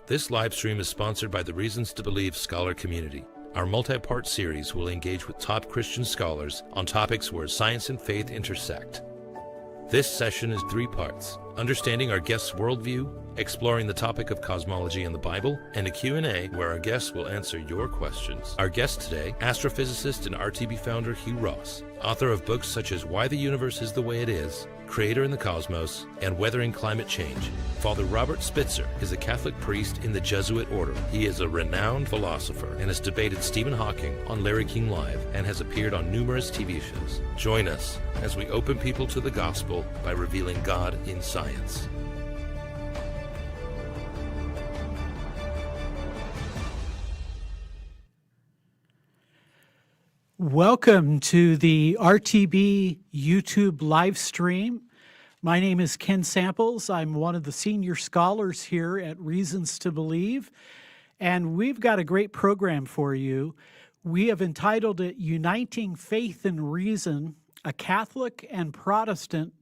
This live stream is sponsored by the Reasons to Believe Scholar Community. Our multi-part series will engage with top Christian scholars on topics where science and faith intersect. This session is 3 parts: understanding our guest's worldview, exploring the topic of cosmology in the Bible, and a Q&A where our guests will answer your questions. Our guest today, astrophysicist and RTB founder Hugh Ross, author of books such as Why the Universe is the Way It Is, Creator in the Cosmos, and Weathering Climate Change. Father Robert Spitzer is a Catholic priest in the Jesuit Order. He is a renowned philosopher and has debated Stephen Hawking on Larry King Live and has appeared on numerous TV shows. Join us as we open people to the gospel by revealing God in science. Welcome to the RTB YouTube live stream. My name is Ken Samples. I'm one of the senior scholars here at Reasons to Believe, and we've got a great program for you. We have entitled it Uniting Faith and Reason, a Catholic and Protestant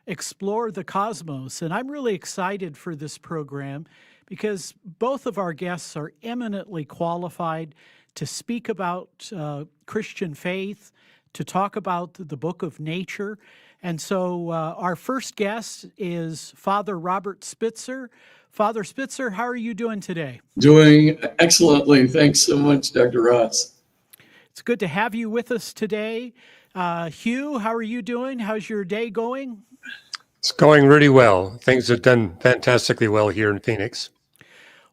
Explore the Cosmos. And I'm really excited for this program because both of our guests are eminently qualified to speak about Christian faith, to talk about the book of nature. And so our first guest is Father Robert Spitzer. Father Spitzer, how are you doing today? Doing excellently. Thanks so much, Dr. Ross. It's good to have you with us today. Hugh, how are you doing? How's your day going? It's going really well. Things have done fantastically well here in Phoenix.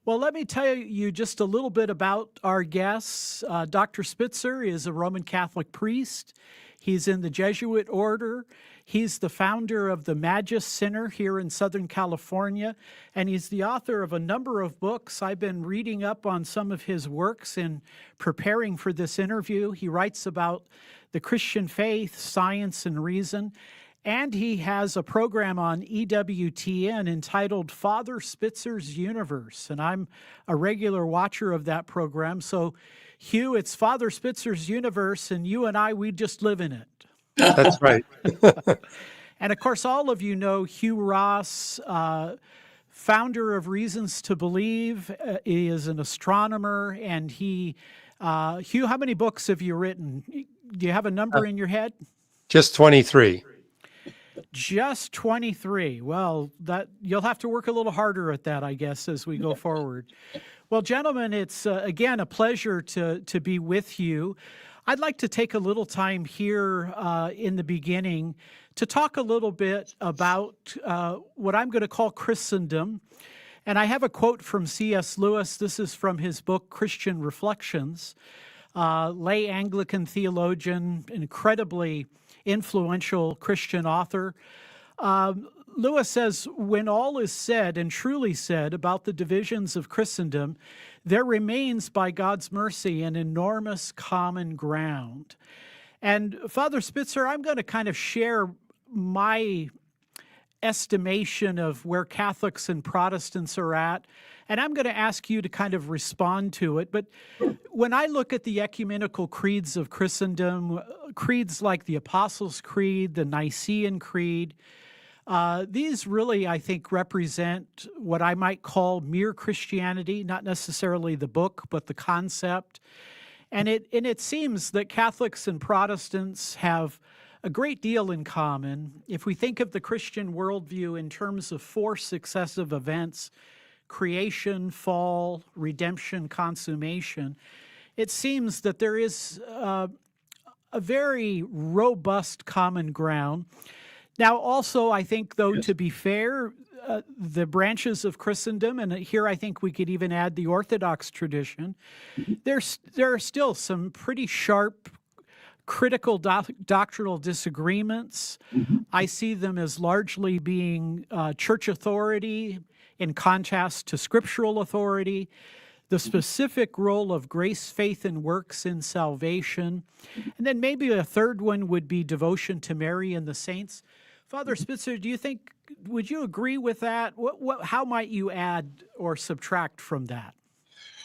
Well, let me tell you just a little bit about our guests. Dr. Spitzer is a Roman Catholic priest. He's in the Jesuit Order. He's the founder of the Magis Center here in Southern California, and he's the author of a number of books. I've been reading up on some of his works and preparing for this interview. He writes about the Christian faith, science, and reason. And he has a program on EWTN entitled Father Spitzer's Universe. And I'm a regular watcher of that program. So, Hugh, it's Father Spitzer's Universe, and you and I, we just live in it. That's right. And, of course, all of you know Hugh Ross, founder of Reasons to Believe, is an astronomer. And he, Hugh, how many books have you written? Do you have a number in your head? Just 23. Just 23. Well, that you'll have to work a little harder at that, I guess, as we go forward. Well, gentlemen, it's again a pleasure to be with you. I'd like to take a little time here in the beginning to talk a little bit about what I'm going to call Christendom. And I have a quote from C.S. Lewis. This is from his book, Christian Reflections. Lay Anglican theologian, incredibly influential Christian author. Lewis says, when all is said and truly said about the divisions of Christendom, there remains by God's mercy an enormous common ground. And Father Spitzer, I'm going to kind of share my estimation of where Catholics and Protestants are at, and I'm going to ask you to kind of respond to it. But when I look at the ecumenical creeds of Christendom, creeds like the Apostles' Creed, the Nicene Creed, these really, I think, represent what I might call mere Christianity, not necessarily the book, but the concept. And it seems that Catholics and Protestants have a great deal in common. If we think of the Christian worldview in terms of 4 successive events, creation, fall, redemption, consummation, it seems that there is a very robust common ground. Now, also, I think, though, to be fair, the branches of Christendom, and here I think we could even add the Orthodox tradition, there are still some pretty sharp critical doctrinal disagreements. Mm-hmm. I see them as largely being church authority in contrast to scriptural authority, the specific role of grace, faith, and works in salvation, and then maybe a third one would be devotion to Mary and the saints. Father Spitzer, would you agree with that? How might you add or subtract from that?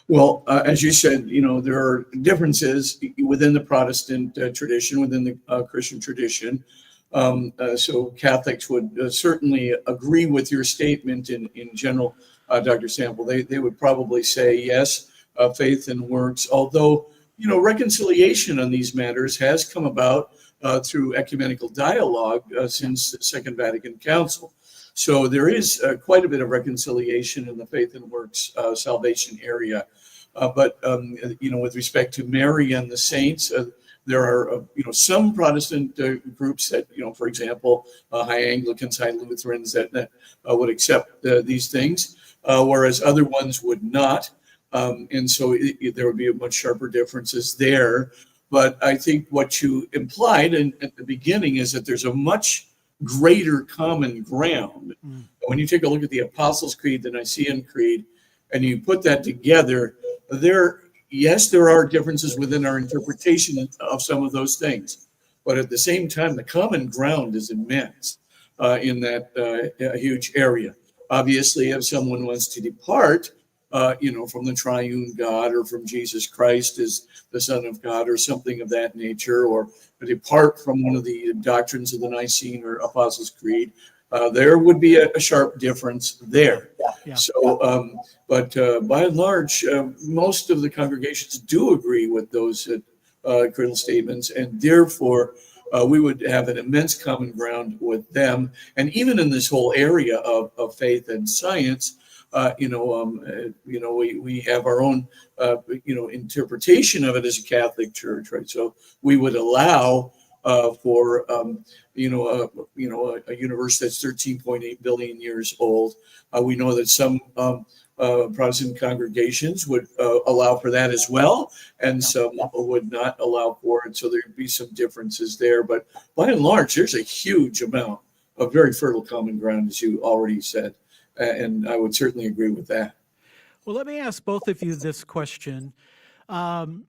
Well, as you said, there are differences within the Protestant tradition, within the Christian tradition. So Catholics would certainly agree with your statement in general. Dr. Sample. They would probably say yes, faith and works, although, reconciliation on these matters has come about through ecumenical dialogue since the Second Vatican Council. So there is quite a bit of reconciliation in the faith and works salvation area. But with respect to Mary and the saints, there are, some Protestant groups that, for example, High Anglicans, High Lutherans that would accept these things, whereas other ones would not. And so there would be much sharper differences there. But I think what you implied at the beginning is that there's a much greater common ground. When you take a look at the Apostles' Creed, the Nicene Creed, and you put that together, yes, there are differences within our interpretation of some of those things. But at the same time, the common ground is immense in that huge area. Obviously, if someone wants to depart, from the triune God or from Jesus Christ as the Son of God or something of that nature, or depart from one of the doctrines of the Nicene or Apostles' Creed, there would be a sharp difference there. Yeah. So, but by and large, most of the congregations do agree with those critical statements, and therefore we would have an immense common ground with them. And even in this whole area of faith and science, we have our own, interpretation of it as a Catholic Church, right? So we would allow for a universe that's 13.8 billion years old. We know that some Protestant congregations would allow for that as well, and some would not allow for it. So there'd be some differences there. But by and large, there's a huge amount of very fertile common ground, as you already said. And I would certainly agree with that. Well, let me ask both of you this question. The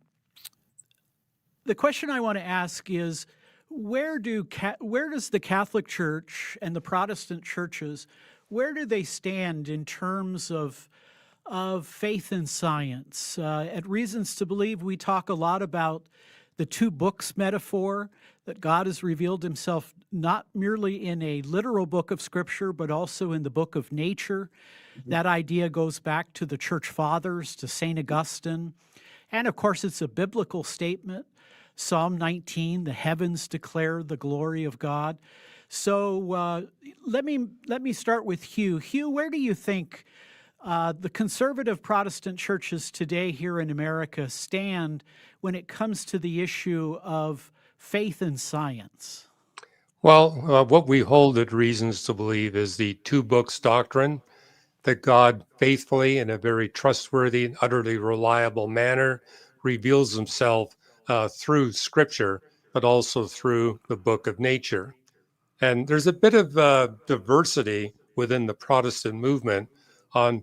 question I want to ask is, where does the Catholic Church and the Protestant churches, where do they stand in terms of faith and science? At Reasons to Believe, we talk a lot about the two books metaphor, that God has revealed himself not merely in a literal book of Scripture, but also in the book of nature. That idea goes back to the Church Fathers, to St. Augustine. And of course, it's a biblical statement. Psalm 19, the heavens declare the glory of God. So let me start with Hugh. Hugh, where do you think the conservative Protestant churches today here in America stand when it comes to the issue of faith and science? Well, what we hold at Reasons to Believe is the two books doctrine, that God faithfully, in a very trustworthy and utterly reliable manner, reveals himself through Scripture, but also through the book of nature. And there's a bit of diversity within the Protestant movement on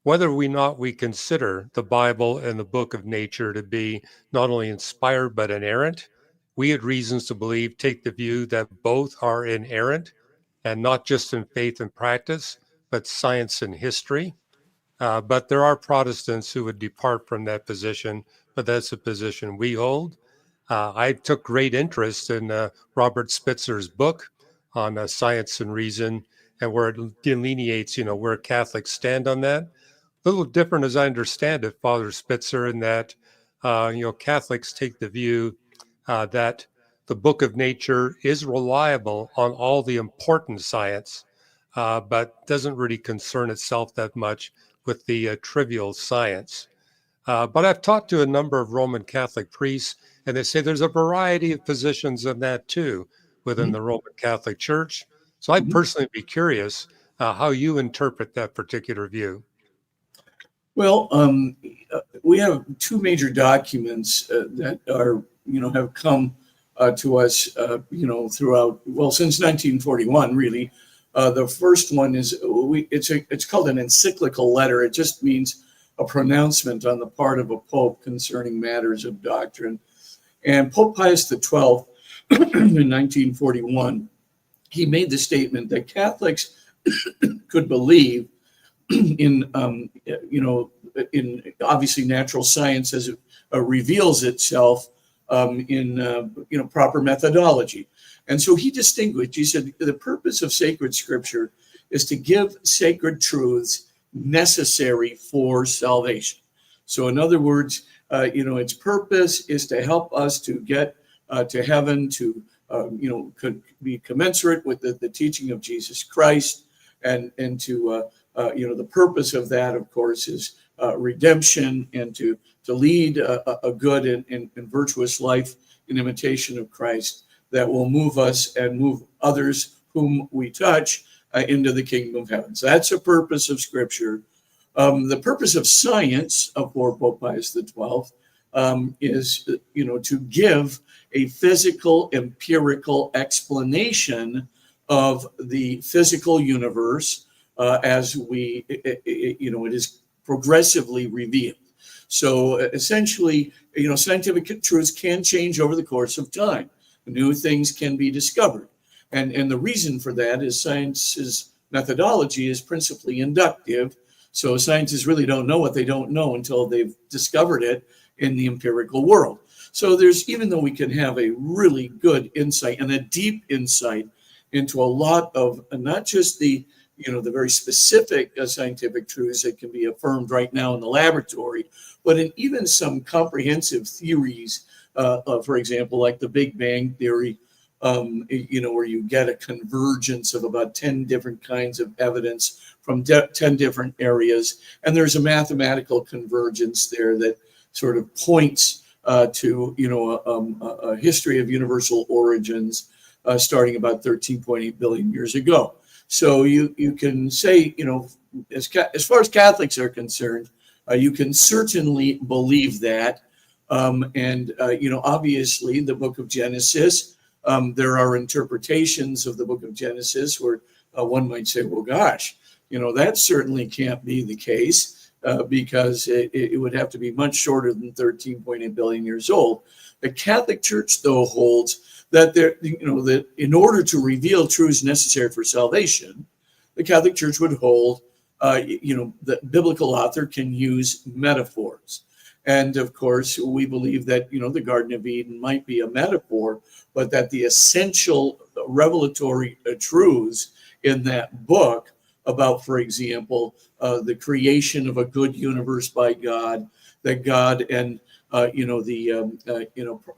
whether or not we consider the Bible and the book of nature to be not only inspired but inerrant. We at Reasons to Believe take the view that both are inerrant, and not just in faith and practice, but science and history. But there are Protestants who would depart from that position, but that's a position we hold. I took great interest in Robert Spitzer's book on science and reason, and where it delineates, where Catholics stand on that. A little different, as I understand it, Father Spitzer, in that, Catholics take the view that the book of nature is reliable on all the important science, but doesn't really concern itself that much with the trivial science. But I've talked to a number of Roman Catholic priests, and they say there's a variety of positions in that too within the Roman Catholic Church. So I'd personally be curious how you interpret that particular view. Well, we have two major documents that are, have come to us, throughout, since 1941, really. The first one is, it's called an encyclical letter. It just means a pronouncement on the part of a pope concerning matters of doctrine. And Pope Pius XII, in 1941, he made the statement that Catholics could believe in obviously natural science as it reveals itself in proper methodology. And so he distinguished, he said, the purpose of sacred scripture is to give sacred truths necessary for salvation. So in other words, its purpose is to help us to get to heaven, to could be commensurate with the teaching of Jesus Christ, and to the purpose of that, of course, is redemption, and to lead a good and virtuous life in imitation of Christ that will move us and move others whom we touch into the kingdom of heaven. So that's the purpose of Scripture. The purpose of science, for Pope Pius XII, is to give a physical, empirical explanation of the physical universe as it is progressively revealed. So essentially, scientific truths can change over the course of time. New things can be discovered. And the reason for that is science's methodology is principally inductive. So scientists really don't know what they don't know until they've discovered it in the empirical world. So even though we can have a really good insight and a deep insight into a lot of not just the very specific scientific truths that can be affirmed right now in the laboratory, but in even some comprehensive theories, for example, like the Big Bang Theory, where you get a convergence of about 10 different kinds of evidence from 10 different areas. And there's a mathematical convergence there that sort of points to a history of universal origins starting about 13.8 billion years ago. So you can say, as far as Catholics are concerned, you can certainly believe that. Obviously, the book of Genesis, there are interpretations of the book of Genesis where one might say, well, gosh, that certainly can't be the case because it would have to be much shorter than 13.8 billion years old. The Catholic Church, though, holds that that in order to reveal truths necessary for salvation, the Catholic Church would hold, the biblical author can use metaphors. And of course, we believe that, the Garden of Eden might be a metaphor, but that the essential revelatory truths in that book about, for example, the creation of a good universe by God, that God and,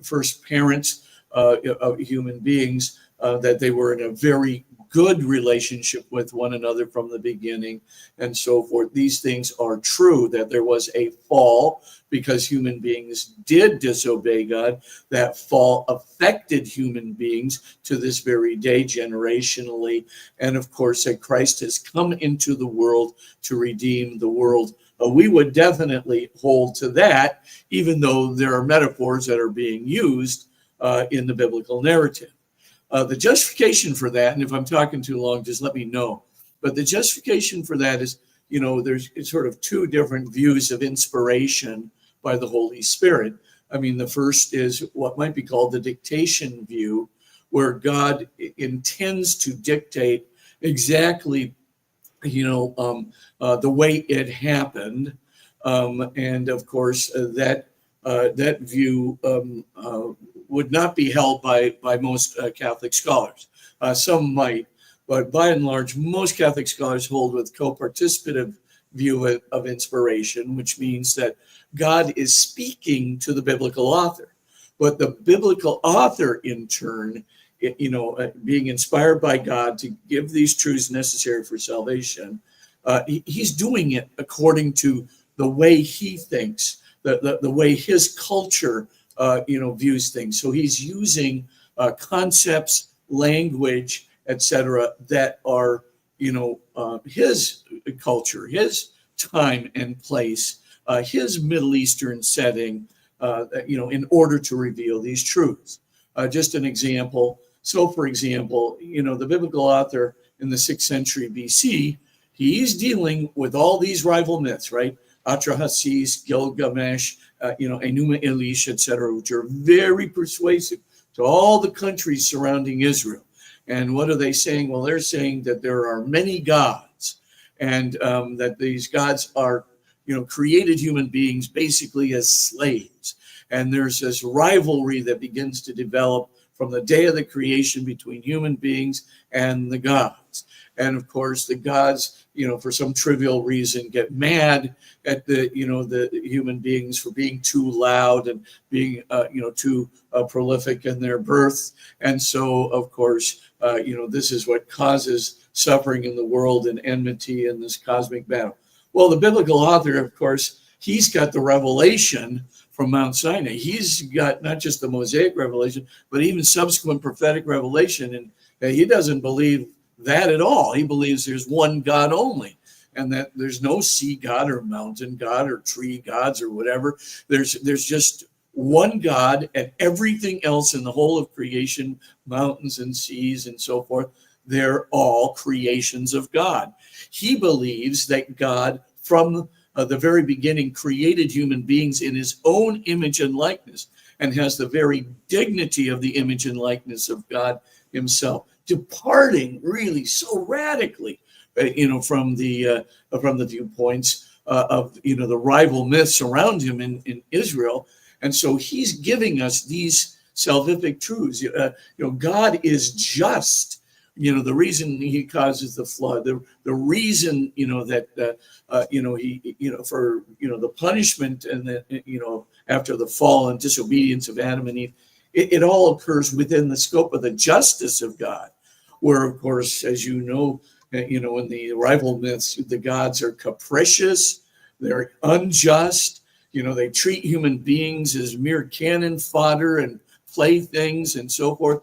first parents of human beings, that they were in a very good relationship with one another from the beginning, and so forth. These things are true, that there was a fall because human beings did disobey God. That fall affected human beings to this very day, generationally. And of course, that Christ has come into the world to redeem the world. We would definitely hold to that, even though there are metaphors that are being used in the biblical narrative. The justification for that, and if I'm talking too long, just let me know. But the justification for that is, there's sort of two different views of inspiration by the Holy Spirit. I mean, the first is what might be called the dictation view, where God intends to dictate exactly, the way it happened. And of course, that view would not be held by most Catholic scholars. Some might, but by and large, most Catholic scholars hold with co-participative view of inspiration, which means that God is speaking to the biblical author. But the biblical author, in turn, being inspired by God to give these truths necessary for salvation, he's doing it according to the way he thinks, the way his culture views things. So he's using concepts, language, etc., that are, his culture, his time and place, his Middle Eastern setting, in order to reveal these truths. Just an example. So, for example, the biblical author in the 6th century BC, he's dealing with all these rival myths, right? Atrahasis, Gilgamesh, Enuma Elish, etc., which are very persuasive to all the countries surrounding Israel. And what are they saying? Well, they're saying that there are many gods, and that these gods are, created human beings basically as slaves. And there's this rivalry that begins to develop from the day of the creation between human beings and the gods. And of course, the gods, for some trivial reason, get mad at the human beings for being too loud and being, too prolific in their birth. And so, of course, this is what causes suffering in the world and enmity in this cosmic battle. Well, the biblical author, of course, he's got the revelation from Mount Sinai. He's got not just the Mosaic revelation, but even subsequent prophetic revelation. And he doesn't believe that at all. He believes there's one God only, and that there's no sea god or mountain god or tree gods or whatever. There's just one God, and everything else in the whole of creation, mountains and seas and so forth, they're all creations of God. He believes that God, from the very beginning, created human beings in his own image and likeness, and has the very dignity of the image and likeness of God himself, departing really so radically, from the viewpoints of the rival myths around him in Israel. And so he's giving us these salvific truths. God is just. The reason he causes the flood, the reason, that, he, for, the punishment and the, after the fall and disobedience of Adam and Eve, it all occurs within the scope of the justice of God, where, of course, as in the rival myths, the gods are capricious, they're unjust, they treat human beings as mere cannon fodder and playthings and so forth.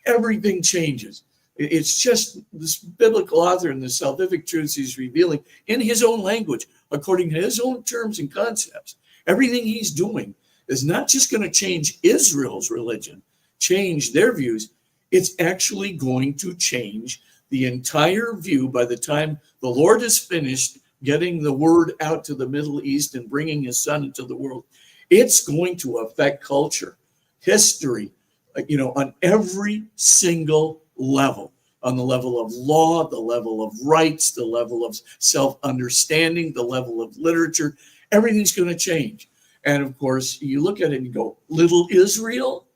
Everything changes. It's just this biblical author and the salvific truths he's revealing in his own language, according to his own terms and concepts. Everything he's doing is not just going to change Israel's religion, change their views. It's actually going to change the entire view by the time the Lord is finished getting the word out to the Middle East and bringing his son into the world. It's going to affect culture, history, on every single level, on the level of law, the level of rights, the level of self-understanding, the level of literature. Everything's going to change. And of course, you look at it and you go, little Israel?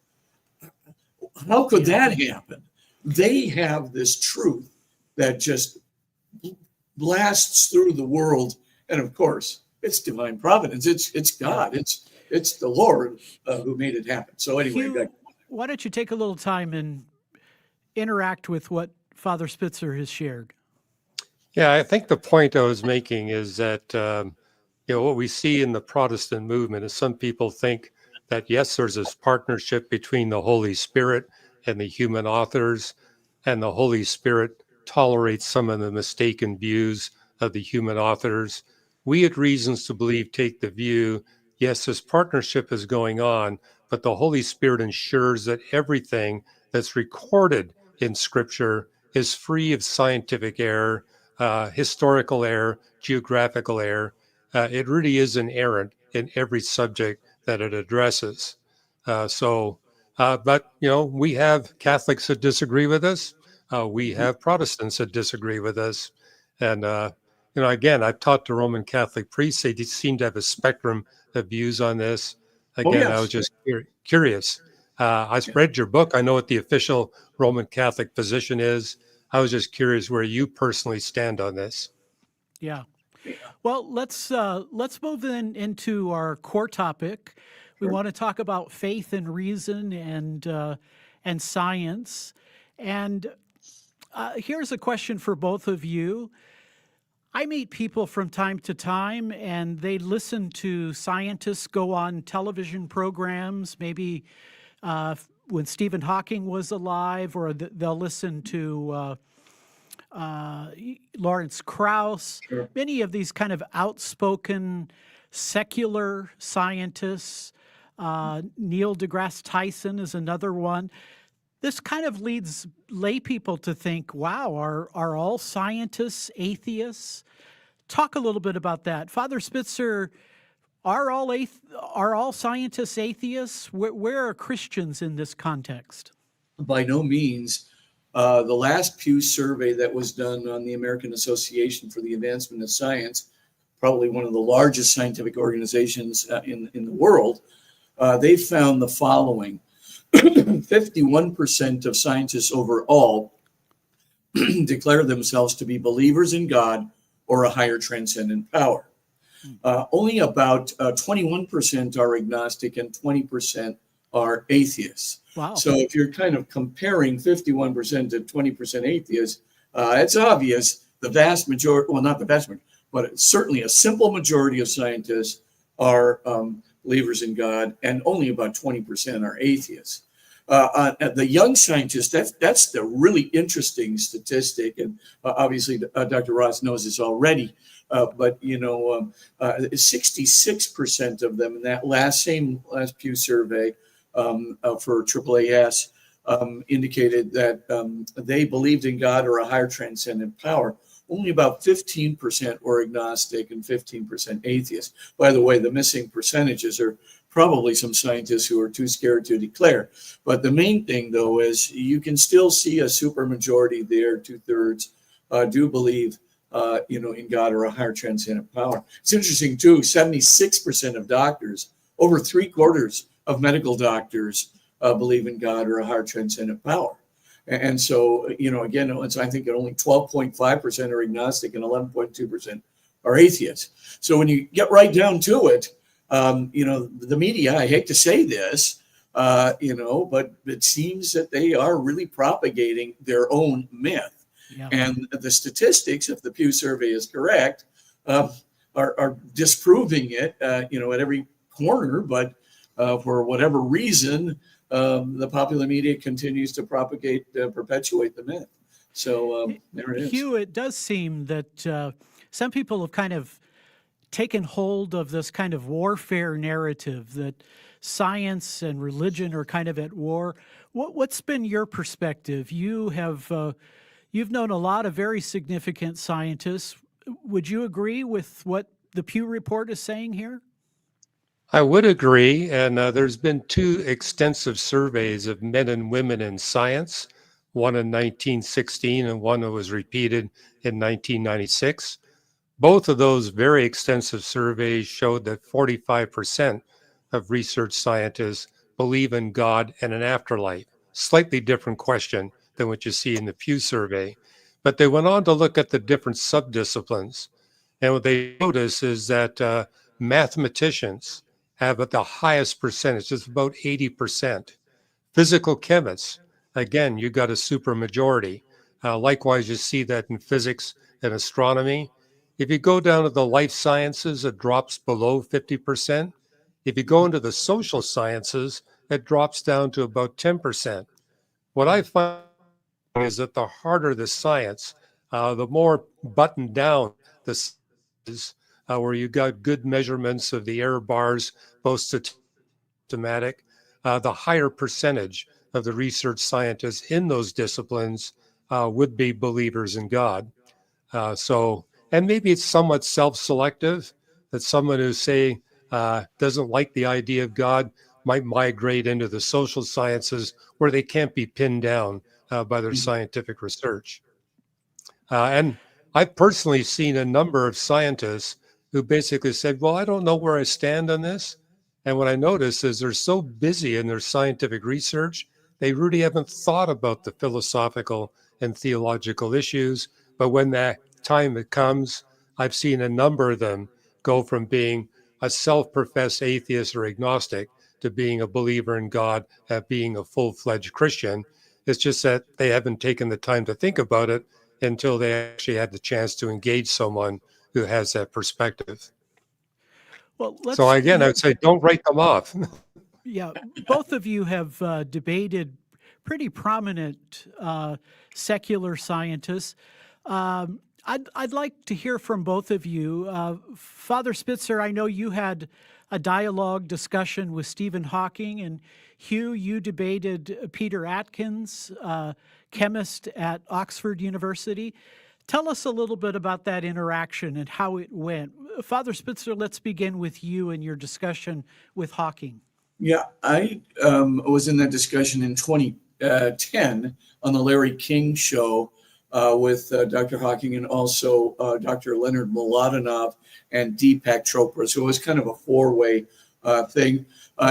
How could that happen? They have this truth that just blasts through the world. And of course, it's divine providence. It's God. It's the Lord who made it happen. So anyway, Hugh, why don't you take a little time and interact with what Father Spitzer has shared? Yeah, I think the point I was making is that what we see in the Protestant movement is some people think that, yes, there's this partnership between the Holy Spirit and the human authors, and the Holy Spirit tolerates some of the mistaken views of the human authors. We at Reasons to Believe take the view, yes, this partnership is going on, but the Holy Spirit ensures that everything that's recorded in Scripture is free of scientific error, historical error, geographical error. It really is inerrant in every subject that it addresses. But we have Catholics that disagree with us. We have Protestants that disagree with us. And, again, I've talked to Roman Catholic priests. They seem to have a spectrum of views on this. Again, I was just curious. I read your book. I know what the official Roman Catholic position is. I was just curious where you personally stand on this. Yeah. Well, let's move into our core topic. We want to talk about faith and reason and science. And here's a question for both of you. I meet people from time to time, and they listen to scientists go on television programs, maybe when Stephen Hawking was alive, or they'll listen to Lawrence Krauss. Sure. Many of these kind of outspoken secular scientists. Neil deGrasse Tyson is another one. This kind of leads lay people to think, wow, are all scientists atheists? Talk a little bit about that. Father Spitzer, are all scientists atheists? Where are Christians in this context? By no means. The last Pew survey that was done on the American Association for the Advancement of Science, probably one of the largest scientific organizations in the world, they found the following. 51% of scientists overall declare themselves to be believers in God or a higher transcendent power. Only about 21% are agnostic and 20% are atheists. Wow. So if you're kind of comparing 51% to 20% atheists, it's obvious the vast majority, well, not the vast majority, but certainly a simple majority of scientists are believers in God, and only about 20% are atheists. The young scientists, that's the really interesting statistic, and obviously Dr. Ross knows this already, but 66% of them in that last Pew survey for AAAS indicated that they believed in God or a higher transcendent power. Only about 15% were agnostic and 15% atheist. By the way, the missing percentages are probably some scientists who are too scared to declare. But the main thing, though, is you can still see a supermajority there, 2/3, do believe in God or a higher transcendent power. It's interesting, too, 76% of doctors, over 3/4 of medical doctors believe in God or a higher transcendent power. And so, again, I think only 12.5% are agnostic and 11.2% are atheists. So when you get right down to it, the media, I hate to say this, but it seems that they are really propagating their own myth. Yeah. And the statistics, if the Pew survey is correct, are disproving it, at every corner. But for whatever reason, the popular media continues to perpetuate the myth. So there it is. Hugh, it does seem that some people have kind of taken hold of this kind of warfare narrative that science and religion are kind of at war. What's been your perspective? You've known a lot of very significant scientists. Would you agree with what the Pew report is saying here? I would agree, and there's been 2 extensive surveys of men and women in science, one in 1916 and one that was repeated in 1996. Both of those very extensive surveys showed that 45% of research scientists believe in God and an afterlife. Slightly different question than what you see in the Pew survey. But they went on to look at the different subdisciplines. And what they noticed is that mathematicians have the highest percentage, just about 80%. Physical chemists, again, you got a super majority. Likewise, you see that in physics and astronomy. If you go down to the life sciences, it drops below 50%. If you go into the social sciences, it drops down to about 10%. What I find is that the harder the science, the more buttoned down the science is, where you got good measurements of the error bars, both systematic, the higher percentage of the research scientists in those disciplines would be believers in God. And maybe it's somewhat self-selective, that someone who doesn't like the idea of God might migrate into the social sciences where they can't be pinned down by their scientific research. And I've personally seen a number of scientists who basically said, well, I don't know where I stand on this. And what I notice is they're so busy in their scientific research, they really haven't thought about the philosophical and theological issues. But when that time it comes, I've seen a number of them go from being a self-professed atheist or agnostic to being a believer in God, being a full-fledged Christian. It's just that they haven't taken the time to think about it until they actually had the chance to engage someone who has that perspective. Well, So again, I would say don't write them off. Yeah, both of you have debated pretty prominent secular scientists. I'd like to hear from both of you. Father Spitzer, I know you had a dialogue discussion with Stephen Hawking, and Hugh, you debated Peter Atkins, chemist at Oxford University. Tell us a little bit about that interaction and how it went. Father Spitzer, let's begin with you and your discussion with Hawking. Yeah, I was in that discussion in 2010 on the Larry King show with Dr. Hawking and also Dr. Leonard Mladenov and Deepak Chopra. So it was kind of a four-way thing.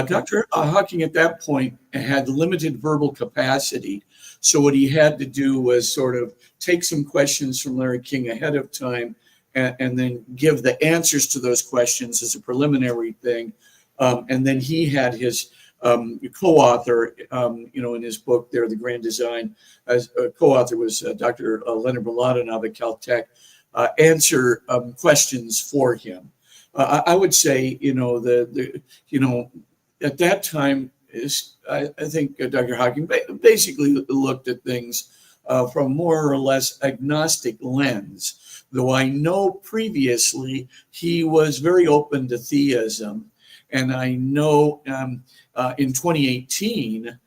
Dr. Hawking at that point had limited verbal capacity. So what he had to do was sort of take some questions from Larry King ahead of time and then give the answers to those questions as a preliminary thing. And then he had his co-author, in his book there, The Grand Design, as a co-author was Dr. Leonard Mladenov at Caltech, answer questions for him. I would say, at that time, I think Dr. Hawking basically looked at things from more or less agnostic lens, though I know previously he was very open to theism. And I know in 2018,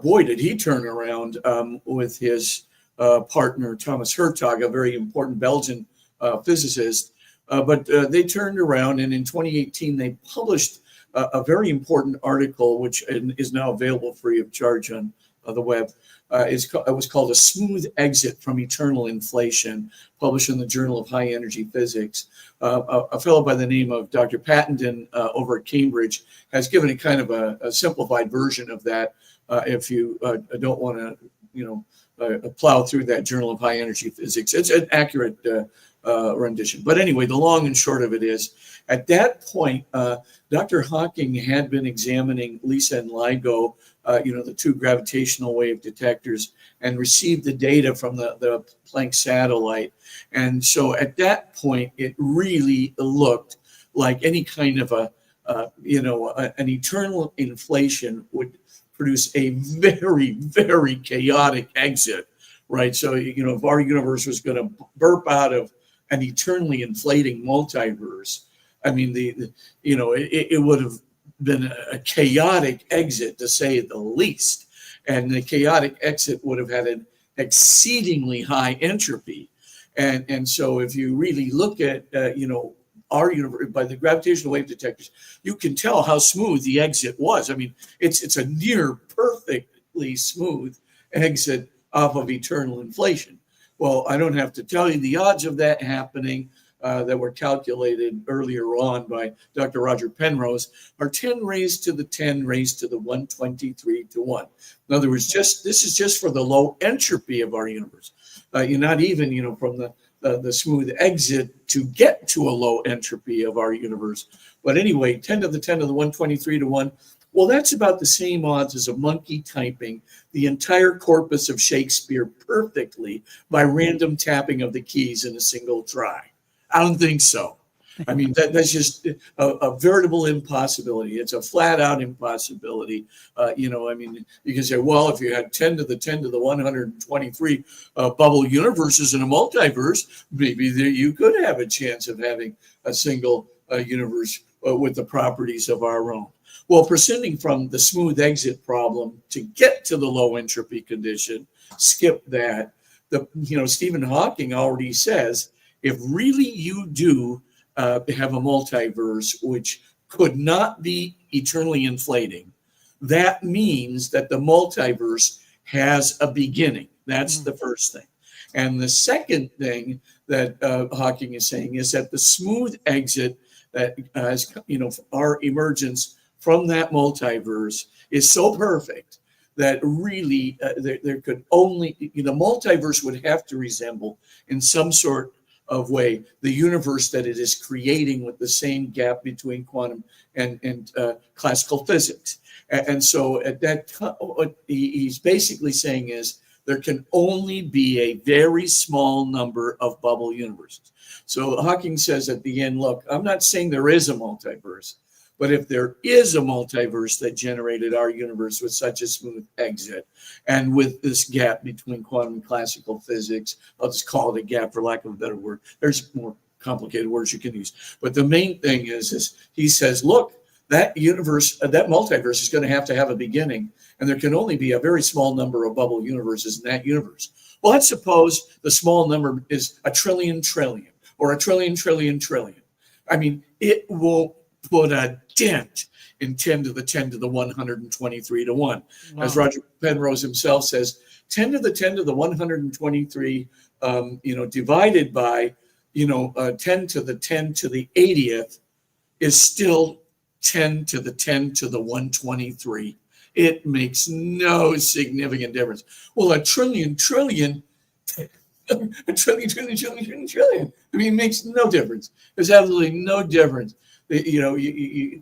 boy, did he turn around with his partner, Thomas Hertog, a very important Belgian physicist. But they turned around, and in 2018, they published a very important article, which is now available free of charge on the web. It was called A Smooth Exit from Eternal Inflation, published in the Journal of High Energy Physics. A fellow by the name of Dr. Pattenden over at Cambridge has given a kind of a simplified version of that if you don't want to, plow through that Journal of High Energy Physics. It's an accurate rendition. But anyway, the long and short of it is, at that point, Dr. Hawking had been examining LISA and LIGO, the two gravitational wave detectors, and received the data from the Planck satellite. And so at that point, it really looked like any kind of an eternal inflation would produce a very, very chaotic exit, right? So, if our universe was going to burp out of an eternally inflating multiverse, I mean, it would have been a chaotic exit, to say the least. And the chaotic exit would have had an exceedingly high entropy. And so if you really look at, our universe by the gravitational wave detectors, you can tell how smooth the exit was. I mean, it's a near perfectly smooth exit off of eternal inflation. Well, I don't have to tell you the odds of that happening that were calculated earlier on by Dr. Roger Penrose are 10 raised to the 10 raised to the 123 to 1. In other words, this is just for the low entropy of our universe. You're not even, from the smooth exit to get to a low entropy of our universe. But anyway, 10 to the 10 to the 123 to 1. Well, that's about the same odds as a monkey typing the entire corpus of Shakespeare perfectly by random tapping of the keys in a single try. I don't think so. I mean, that's just a veritable impossibility. It's a flat out impossibility. You can say, well, if you had 10 to the 10 to the 123 bubble universes in a multiverse, maybe you could have a chance of having a single universe with the properties of our own. Well, proceeding from the smooth exit problem to get to the low entropy condition, skip that. Stephen Hawking already says, if really you do have a multiverse which could not be eternally inflating, that means that the multiverse has a beginning. That's the first thing. And the second thing that Hawking is saying is that the smooth exit that has, our emergence from that multiverse is so perfect that really there could only, the multiverse would have to resemble in some sort of way the universe that it is creating, with the same gap between quantum and classical physics. And so at that time, what he's basically saying is there can only be a very small number of bubble universes. So Hawking says at the end, look, I'm not saying there is a multiverse, but if there is a multiverse that generated our universe with such a smooth exit, and with this gap between quantum and classical physics, I'll just call it a gap for lack of a better word. There's more complicated words you can use. But the main thing is he says, look, that universe, that multiverse is going to have a beginning, and there can only be a very small number of bubble universes in that universe. Well, let's suppose the small number is a trillion trillion, or a trillion trillion trillion. I mean, it won't put a dent in 10 to the 10 to the 123 to 1. Wow. As Roger Penrose himself says, 10 to the 10 to the 123, divided by, 10 to the 10 to the 80th is still 10 to the 10 to the 123. It makes no significant difference. Well, a trillion, a trillion. I mean, it makes no difference. There's absolutely no difference. The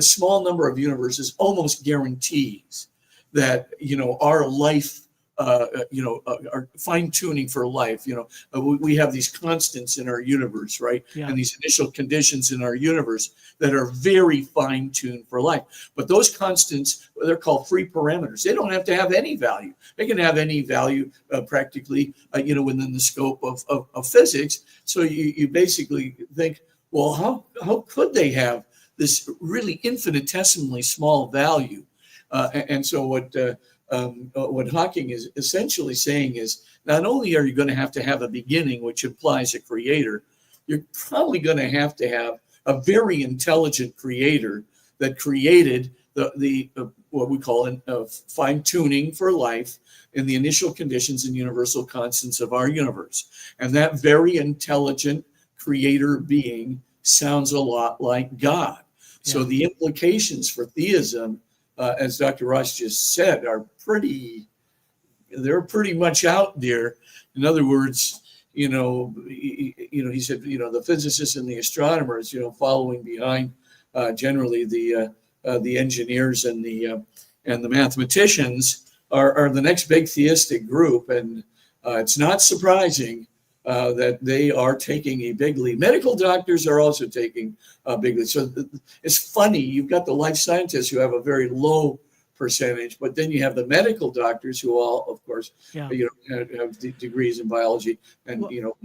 small number of universes almost guarantees that, our life, our fine tuning for life. We have these constants in our universe, right? Yeah. And these initial conditions in our universe that are very fine tuned for life. But those constants, they're called free parameters. They don't have to have any value. They can have any value practically, within the scope of physics. So you basically think, well, how could they have this really infinitesimally small value? And so what Hawking is essentially saying is, not only are you going to have a beginning, which implies a creator, you're probably going to have a very intelligent creator that created the what we call fine tuning for life in the initial conditions and universal constants of our universe. And that very intelligent creator being sounds a lot like God. Yeah. So the implications for theism, as Dr. Ross just said, they're pretty much out there. In other words, he said, the physicists and the astronomers, following behind generally the engineers and the mathematicians are the next big theistic group, and it's not surprising that they are taking a big lead. Medical doctors are also taking a big lead. So it's funny, you've got the life scientists who have a very low percentage, but then you have the medical doctors who all, of course, have degrees in biology and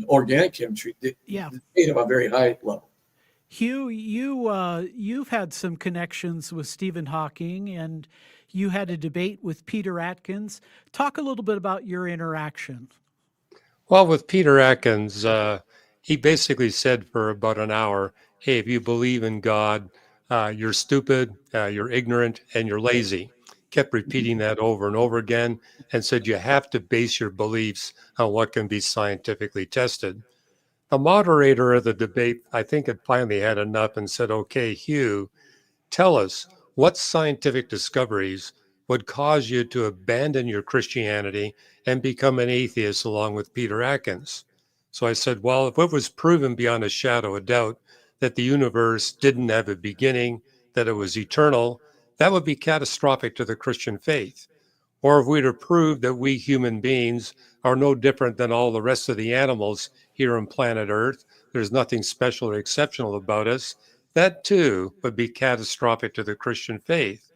organic chemistry. They have a very high level. Hugh, you've had some connections with Stephen Hawking, and you had a debate with Peter Atkins. Talk a little bit about your interaction. Well, with Peter Atkins, he basically said for about an hour, hey, if you believe in God, you're stupid, you're ignorant, and you're lazy. Kept repeating that over and over again and said you have to base your beliefs on what can be scientifically tested. The moderator of the debate, I think, had finally had enough and said, okay, Hugh, tell us what scientific discoveries would cause you to abandon your Christianity and become an atheist along with Peter Atkins. So I said, well, if it was proven beyond a shadow of doubt that the universe didn't have a beginning, that it was eternal, that would be catastrophic to the Christian faith. Or if we were to prove that we human beings are no different than all the rest of the animals here on planet Earth, there's nothing special or exceptional about us, that too would be catastrophic to the Christian faith.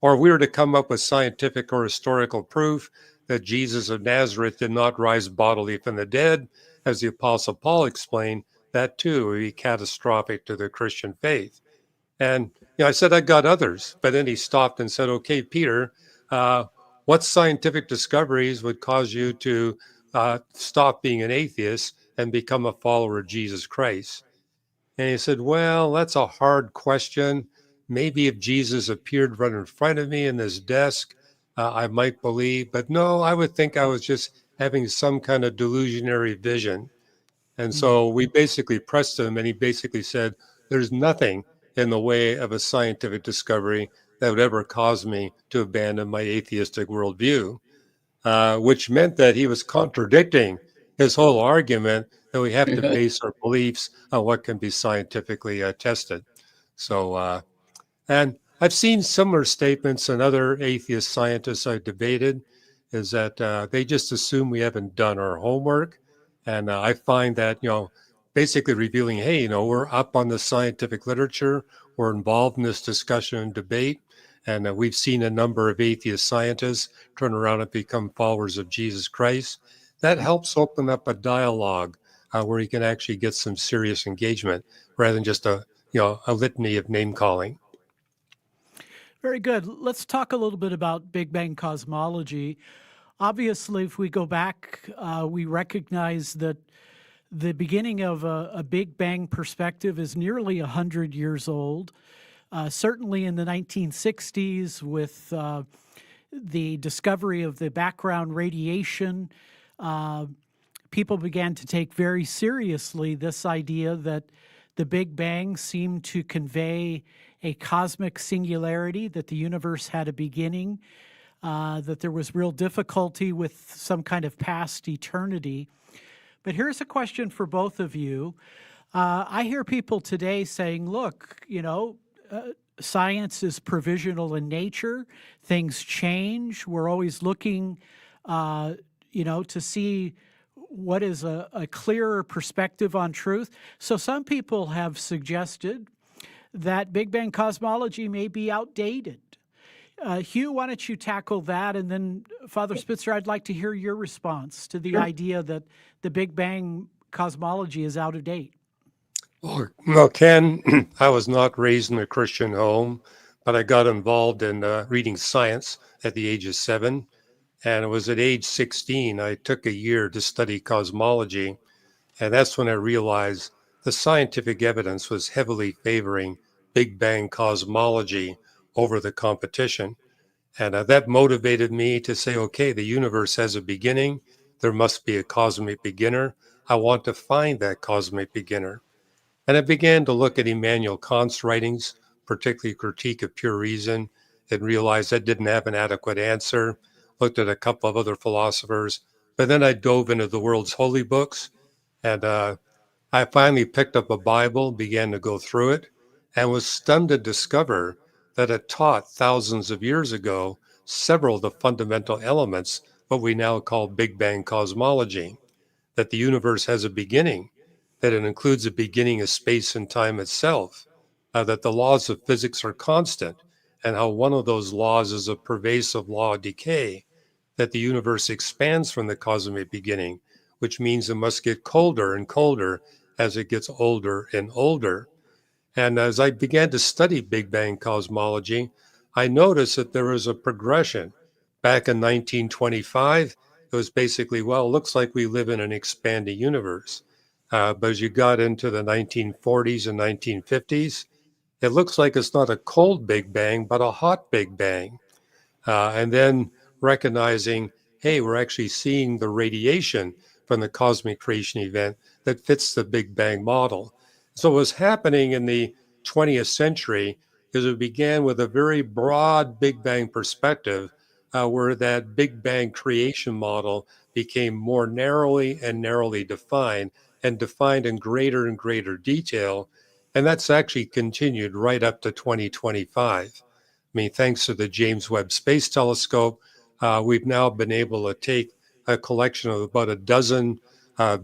Or if we were to come up with scientific or historical proof that Jesus of Nazareth did not rise bodily from the dead, as the Apostle Paul explained, that too would be catastrophic to the Christian faith. And I said, I got others. But then he stopped and said, okay, Peter, what scientific discoveries would cause you to stop being an atheist and become a follower of Jesus Christ? And he said, well, that's a hard question. Maybe if Jesus appeared right in front of me in this desk, I might believe. But no, I would think I was just having some kind of delusionary vision. And so we basically pressed him, and he basically said, there's nothing in the way of a scientific discovery that would ever cause me to abandon my atheistic worldview, which meant that he was contradicting his whole argument that we have to base our beliefs on what can be scientifically tested. So, and I've seen similar statements in other atheist scientists I've debated, is that they just assume we haven't done our homework. And I find that, basically revealing, hey, we're up on the scientific literature, we're involved in this discussion and debate, and we've seen a number of atheist scientists turn around and become followers of Jesus Christ. That helps open up a dialogue where you can actually get some serious engagement rather than just a litany of name calling. Very good. Let's talk a little bit about Big Bang cosmology. Obviously, if we go back, we recognize that the beginning of a Big Bang perspective is nearly 100 years old. Certainly in the 1960s, with the discovery of the background radiation, people began to take very seriously this idea that the Big Bang seemed to convey a cosmic singularity, that the universe had a beginning, that there was real difficulty with some kind of past eternity. But here's a question for both of you. I hear people today saying, look, science is provisional in nature. Things change. We're always looking, to see what is a clearer perspective on truth. So some people have suggested that Big Bang cosmology may be outdated. Hugh, why don't you tackle that? And then, Father Spitzer, I'd like to hear your response to the idea that the Big Bang cosmology is out of date. Well, Ken, I was not raised in a Christian home, but I got involved in reading science at the age of 7. And it was at age 16, I took a year to study cosmology. And that's when I realized the scientific evidence was heavily favoring Big Bang cosmology over the competition. And that motivated me to say, okay, the universe has a beginning. There must be a cosmic beginner. I want to find that cosmic beginner. And I began to look at Immanuel Kant's writings, particularly Critique of Pure Reason, and realized I didn't have an adequate answer. Looked at a couple of other philosophers, but then I dove into the world's holy books, and I finally picked up a Bible, began to go through it, and was stunned to discover that it taught thousands of years ago several of the fundamental elements, what we now call Big Bang cosmology, that the universe has a beginning, that it includes a beginning of space and time itself, that the laws of physics are constant, and how one of those laws is a pervasive law of decay, that the universe expands from the cosmic beginning, which means it must get colder and colder as it gets older and older. And as I began to study Big Bang cosmology, I noticed that there was a progression. Back in 1925, it was basically, well, it looks like we live in an expanding universe. But as you got into the 1940s and 1950s, it looks like it's not a cold Big Bang, but a hot Big Bang. And then recognizing, hey, we're actually seeing the radiation from the cosmic creation event that fits the Big Bang model. So what was happening in the 20th century is it began with a very broad Big Bang perspective, where that Big Bang creation model became more narrowly and narrowly defined, and defined in greater and greater detail. And that's actually continued right up to 2025. I mean, thanks to the James Webb Space Telescope, we've now been able to take a collection of about a dozen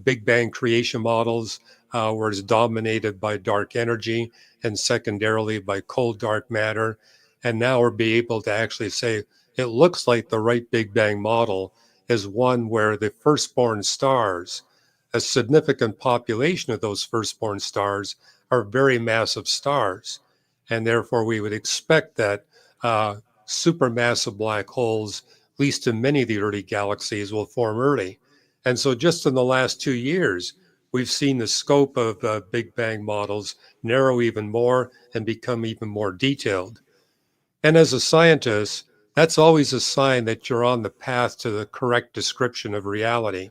Big Bang creation models, where it's dominated by dark energy and secondarily by cold dark matter. And now we're be able to actually say, it looks like the right Big Bang model is one where the firstborn stars, a significant population of those firstborn stars, are very massive stars. And therefore, we would expect that supermassive black holes, at least in many of the early galaxies, will form early. And so just in the last 2 years, we've seen the scope of Big Bang models narrow even more and become even more detailed. And as a scientist, that's always a sign that you're on the path to the correct description of reality.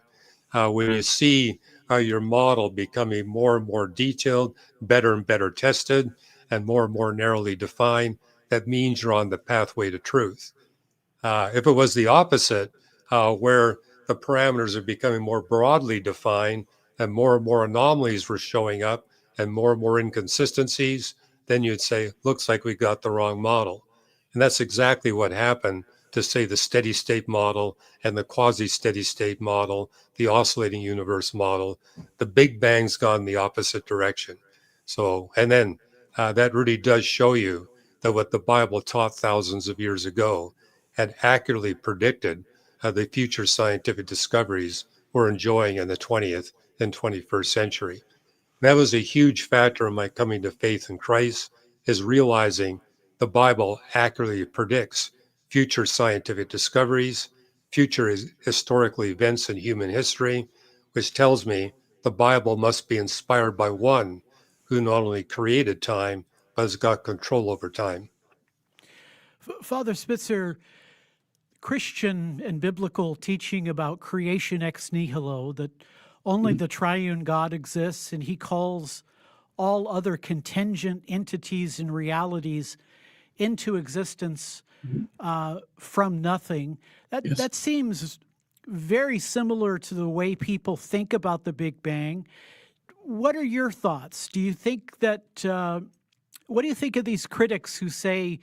When you see your model becoming more and more detailed, better and better tested, and more narrowly defined, that means you're on the pathway to truth. If it was the opposite, where the parameters are becoming more broadly defined and more anomalies were showing up and more inconsistencies, then you'd say, looks like we got the wrong model. And that's exactly what happened to, say, the steady state model and the quasi-steady state model, the oscillating universe model. The Big Bang's gone the opposite direction. So, and then that really does show you that what the Bible taught thousands of years ago had accurately predicted the future scientific discoveries we're enjoying in the 20th and 21st century. And that was a huge factor in my coming to faith in Christ, is realizing the Bible accurately predicts future scientific discoveries, future historical events in human history, which tells me the Bible must be inspired by one who not only created time, but has got control over time. Father Spitzer, Christian and biblical teaching about creation ex nihilo, that only the triune God exists and he calls all other contingent entities and realities into existence from nothing. Yes. That seems very similar to the way people think about the Big Bang. What are your thoughts? Do you think that, what do you think of these critics who say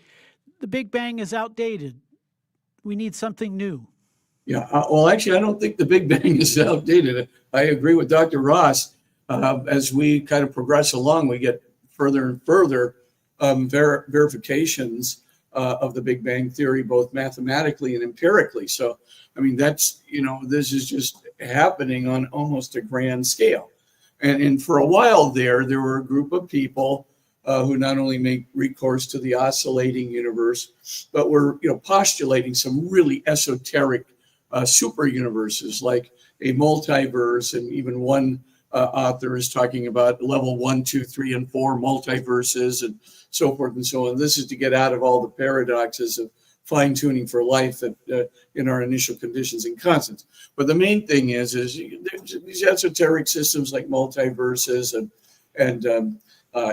the Big Bang is outdated? We need something new. Yeah, well, actually, I don't think the Big Bang is outdated. I agree with Dr. Ross. As we kind of progress along, we get further and further verifications of the Big Bang theory, both mathematically and empirically. So, I mean, that's, this is just happening on almost a grand scale. And for a while there were a group of people who not only make recourse to the oscillating universe, but were, postulating some really esoteric super universes, like a multiverse, and even one author is talking about level 1, 2, 3, and 4 multiverses, and so forth and so on. This is to get out of all the paradoxes of fine-tuning for life that in our initial conditions and constants. But the main thing is these esoteric systems like multiverses and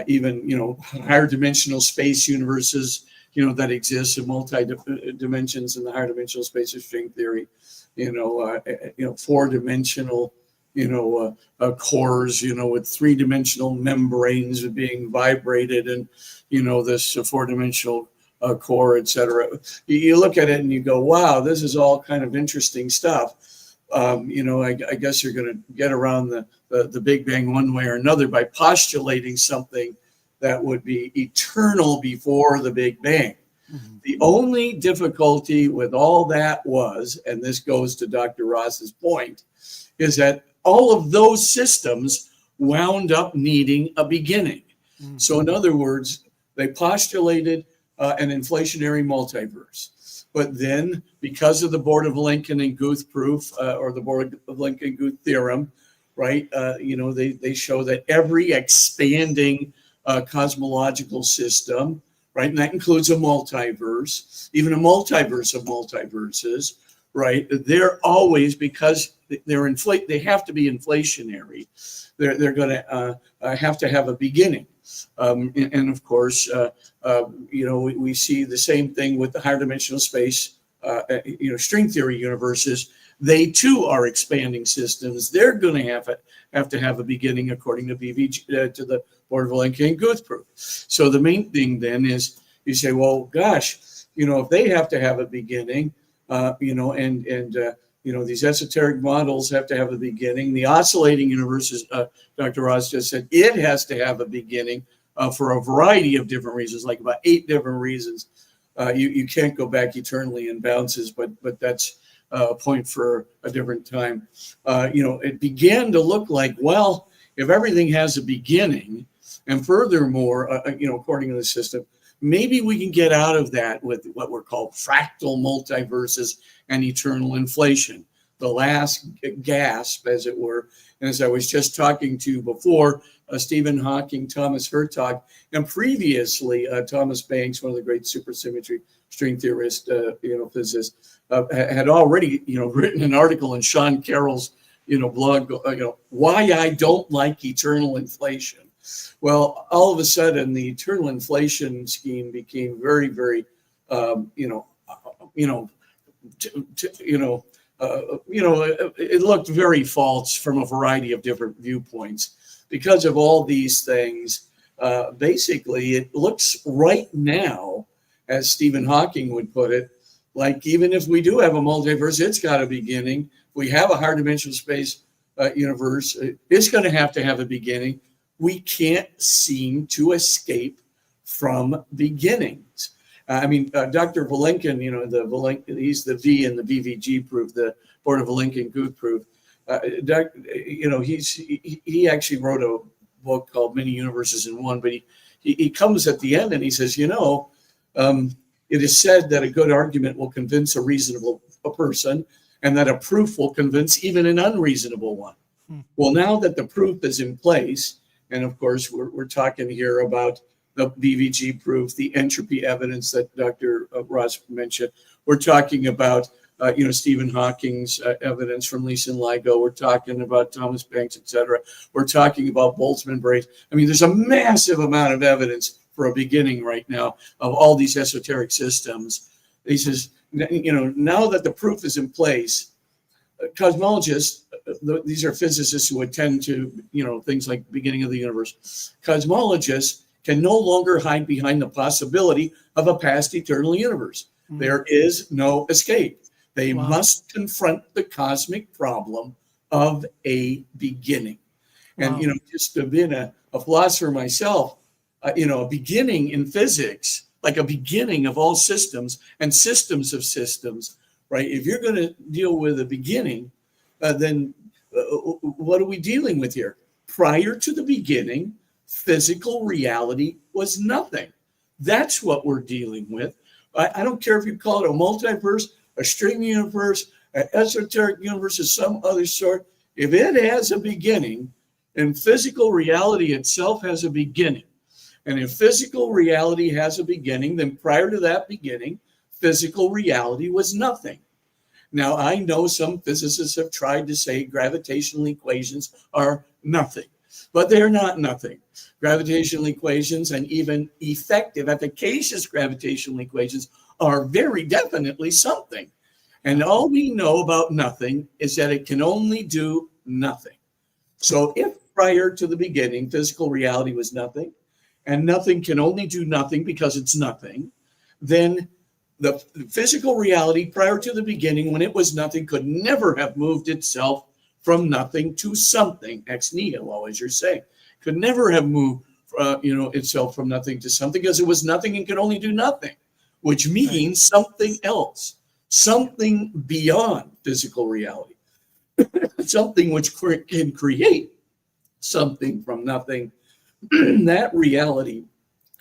even higher dimensional space universes that exist in multi dimensions in the higher dimensional space of string theory, 4-dimensional cores, with 3-dimensional membranes being vibrated, and this 4-dimensional core, etc. You look at it and you go, wow, this is all kind of interesting stuff. I guess you're going to get around the Big Bang one way or another by postulating something that would be eternal before the Big Bang. Mm-hmm. The only difficulty with all that was, and this goes to Dr. Ross's point, is that all of those systems wound up needing a beginning. Mm-hmm. So in other words, they postulated an inflationary multiverse. But then, because of the Probative and Guth proof, or the Probative and Guth theorem, right? They show that every expanding cosmological system, right, and that includes a multiverse, even a multiverse of multiverses, right? They're always, because they have to be inflationary. They're going to have to have a beginning. And of course, we see the same thing with the higher dimensional space, string theory universes. They too are expanding systems. They're going to have to have a beginning according to BVG, to the Probative and Guth proof. So the main thing then is you say, well, gosh, if they have to have a beginning, these esoteric models have to have a beginning. The oscillating universe, as Dr. Ross just said, it has to have a beginning for a variety of different reasons, like about 8 different reasons. You can't go back eternally in bounces, but that's a point for a different time. It began to look like, well, if everything has a beginning, and furthermore, according to the system, maybe we can get out of that with what were called fractal multiverses and eternal inflation, the last gasp, as it were. And as I was just talking to before, Stephen Hawking, Thomas Hertog, and previously Thomas Banks, one of the great supersymmetry string theorists, physicists, had already, written an article in Sean Carroll's, blog, why I don't like eternal inflation. Well, all of a sudden, the eternal inflation scheme became very, very, it looked very false from a variety of different viewpoints. Because of all these things, basically, it looks right now, as Stephen Hawking would put it, like even if we do have a multiverse, it's got a beginning. We have a higher dimensional space universe. It's going to have a beginning. We can't seem to escape from beginnings. Dr. Vilenkin, he's the V in the BVG proof, the Probative and Guth proof. He actually wrote a book called Many Universes in One, but he comes at the end and he says, it is said that a good argument will convince a reasonable person, and that a proof will convince even an unreasonable one. Well, now that the proof is in place, and of course, we're talking here about the BVG proof, the entropy evidence that Dr. Ross mentioned. We're talking about Stephen Hawking's evidence from Leeson LIGO. We're talking about Thomas Banks, etc. We're talking about Boltzmann brains. I mean, there's a massive amount of evidence for a beginning right now of all these esoteric systems. He says, now that the proof is in place, cosmologists, these are physicists who attend to, things like beginning of the universe. Cosmologists can no longer hide behind the possibility of a past eternal universe. Mm-hmm. There is no escape. They must confront the cosmic problem of a beginning. And, just to being a philosopher myself, a beginning in physics, like a beginning of all systems and systems of systems, right? If you're going to deal with a beginning, then what are we dealing with here? Prior to the beginning, physical reality was nothing. That's what we're dealing with. I don't care if you call it a multiverse, a string universe, an esoteric universe of some other sort. If it has a beginning, and physical reality itself has a beginning, and if physical reality has a beginning, then prior to that beginning, physical reality was nothing. Now, I know some physicists have tried to say gravitational equations are nothing, but they're not nothing. Gravitational equations and even effective, efficacious gravitational equations are very definitely something. And all we know about nothing is that it can only do nothing. So if prior to the beginning, physical reality was nothing, and nothing can only do nothing because it's nothing, then the physical reality prior to the beginning, when it was nothing, could never have moved itself from nothing to something, ex nihilo, as you're saying. Could never have moved, itself from nothing to something because it was nothing and could only do nothing, which means something else, something beyond physical reality, something which can create something from nothing. That reality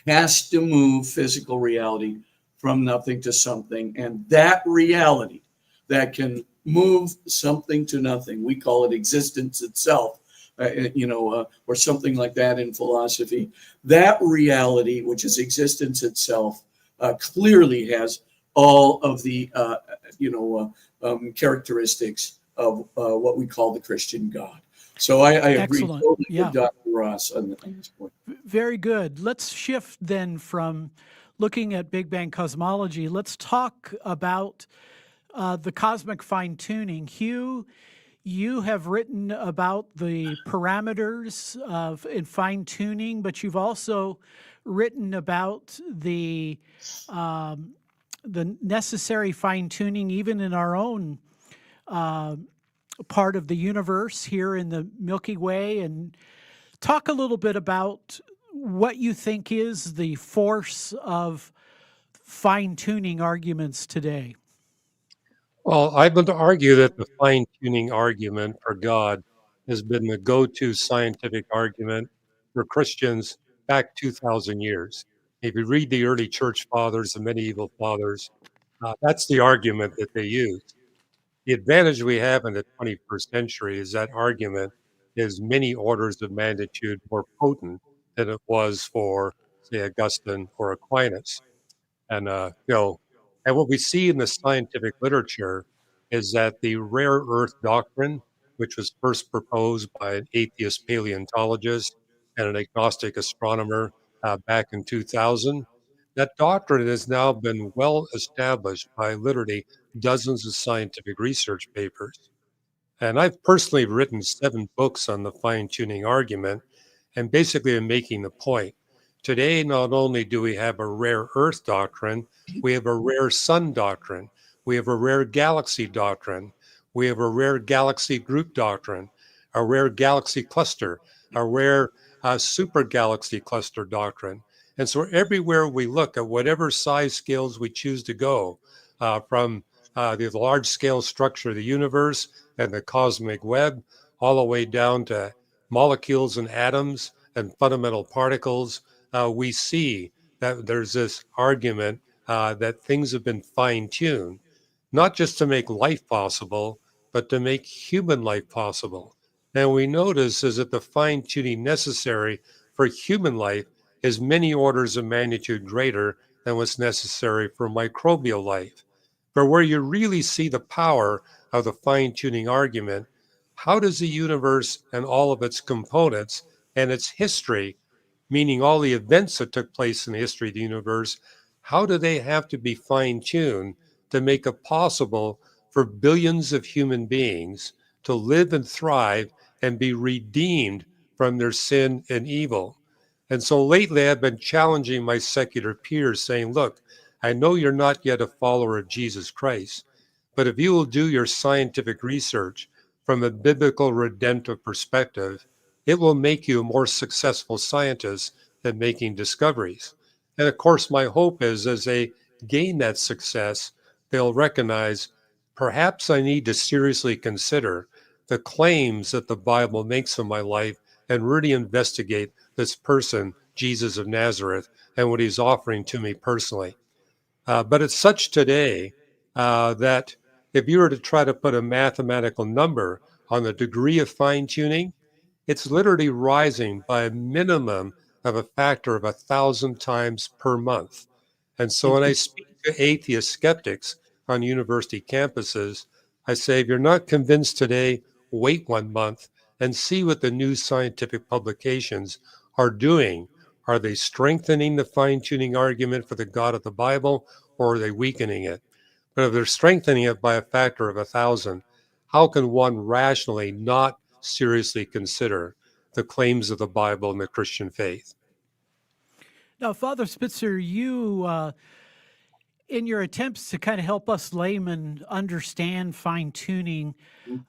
has to move physical reality from nothing to something. And that reality that can move something to nothing, we call it existence itself, or something like that in philosophy. That reality, which is existence itself, clearly has all of the, characteristics of what we call the Christian God. So I agree totally with Dr. Ross on this point. Very good. Let's shift then from looking at Big Bang cosmology. Let's talk about the cosmic fine-tuning. Hugh, you have written about the parameters in fine-tuning, but you've also written about the necessary fine-tuning even in our own part of the universe here in the Milky Way. And talk a little bit about what you think is the force of fine-tuning arguments today. Well, I would argue that the fine-tuning argument for God has been the go-to scientific argument for Christians back 2,000 years. If you read the early church fathers, the medieval fathers, that's the argument that they used. The advantage we have in the 21st century is that argument is many orders of magnitude more potent than it was for, say, Augustine or Aquinas. And, and what we see in the scientific literature is that the rare earth doctrine, which was first proposed by an atheist paleontologist and an agnostic astronomer back in 2000, that doctrine has now been well established by literally dozens of scientific research papers. And I've personally written 7 books on the fine-tuning argument, and basically I'm making the point. Today, not only do we have a rare Earth doctrine, we have a rare sun doctrine, we have a rare galaxy doctrine, we have a rare galaxy group doctrine, a rare galaxy cluster, a rare super galaxy cluster doctrine. And so everywhere we look at whatever size scales we choose to go, from the large scale structure of the universe and the cosmic web, all the way down to molecules and atoms and fundamental particles, we see that there's this argument that things have been fine-tuned, not just to make life possible, but to make human life possible. And we notice is that the fine-tuning necessary for human life is many orders of magnitude greater than what's necessary for microbial life. But where you really see the power of the fine-tuning argument, how does the universe and all of its components and its history, meaning all the events that took place in the history of the universe, how do they have to be fine-tuned to make it possible for billions of human beings to live and thrive and be redeemed from their sin and evil? And so lately I've been challenging my secular peers saying, look, I know you're not yet a follower of Jesus Christ, but if you will do your scientific research from a biblical redemptive perspective, it will make you a more successful scientist than making discoveries. And of course, my hope is as they gain that success, they'll recognize perhaps I need to seriously consider the claims that the Bible makes in my life and really investigate this person, Jesus of Nazareth, and what he's offering to me personally. But it's such today that if you were to try to put a mathematical number on the degree of fine-tuning, it's literally rising by a minimum of a factor of 1,000 times per month. And so when I speak to atheist skeptics on university campuses, I say, if you're not convinced today, wait 1 month and see what the new scientific publications are doing. Are they strengthening the fine-tuning argument for the God of the Bible, or are they weakening it? But if they're strengthening it by a factor of 1,000, how can one rationally not seriously consider the claims of the Bible and the Christian faith? Now, Father Spitzer, you, in your attempts to kind of help us laymen understand fine tuning,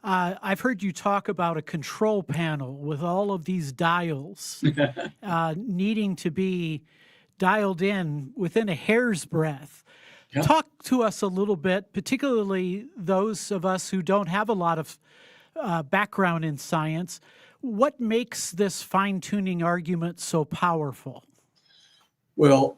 I've heard you talk about a control panel with all of these dials needing to be dialed in within a hair's breadth. Yeah. Talk to us a little bit, particularly those of us who don't have a lot of background in science. What makes this fine tuning argument so powerful? Well,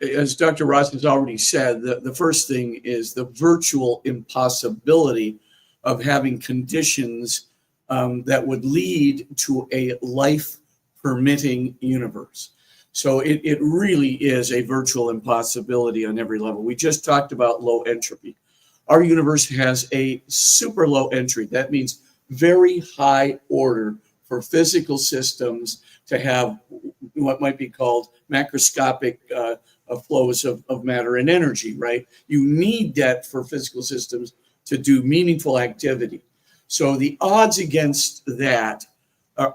as Dr. Ross has already said, the first thing is the virtual impossibility of having conditions that would lead to a life-permitting universe. So it really is a virtual impossibility on every level. We just talked about low entropy. Our universe has a super low entry. That means very high order for physical systems to have what might be called macroscopic flows of matter and energy, right? You need that for physical systems to do meaningful activity. So the odds against that,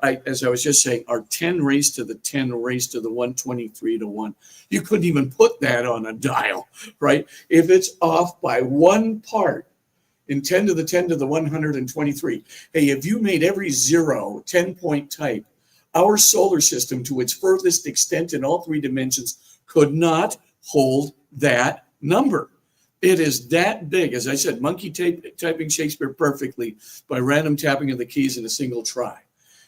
as I was just saying, are 10 raised to the 10 raised to the 123 to 1. You couldn't even put that on a dial, right? If it's off by 1 part in 10 to the 10 to the 123, hey, if you made every zero 10-point type, our solar system to its furthest extent in all 3 dimensions could not hold that number. It is that big. As I said, monkey typing Shakespeare perfectly by random tapping of the keys in a single try.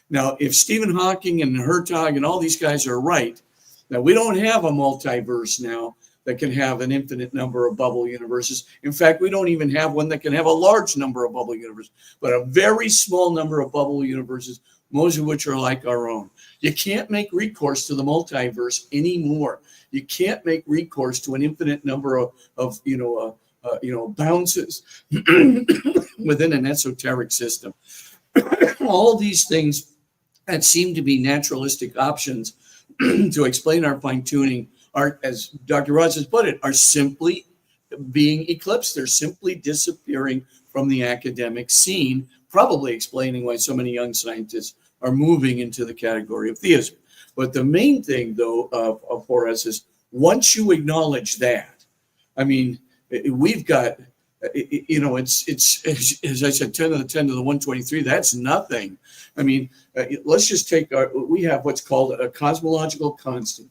Now, if Stephen Hawking and Hertog and all these guys are right, now we don't have a multiverse now that can have an infinite number of bubble universes. In fact, we don't even have one that can have a large number of bubble universes, but a very small number of bubble universes, most of which are like our own. You can't make recourse to the multiverse anymore. You can't make recourse to an infinite number of bounces within an esoteric system. All these things that seem to be naturalistic options to explain our fine-tuning are, as Dr. Ross has put it, are simply being eclipsed. They're simply disappearing from the academic scene, probably explaining why so many young scientists are moving into the category of theism. But the main thing, though, for us is once you acknowledge that, I mean, we've got, it's as I said, 10 to the 10 to the 123, that's nothing. I mean, let's just take we have what's called a cosmological constant.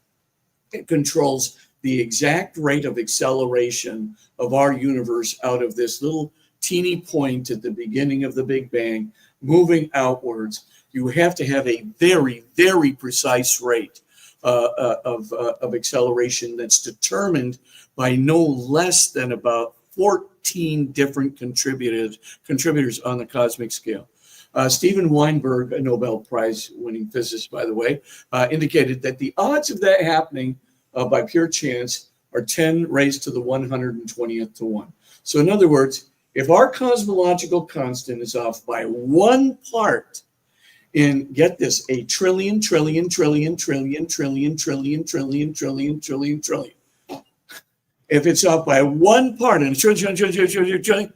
It controls the exact rate of acceleration of our universe out of this little teeny point at the beginning of the Big Bang, moving outwards. You have to have a very, very precise rate of acceleration that's determined by no less than about 14 different contributors on the cosmic scale. Steven Weinberg, a Nobel Prize-winning physicist, by the way, indicated that the odds of that happening by pure chance are 10 raised to the 120th to 1. So in other words, if our cosmological constant is off by 1 part in, get this, a trillion, trillion, trillion, trillion, trillion, trillion, trillion, trillion, trillion, trillion. If it's off by 1 part in a trillion, trillion, trillion, trillion,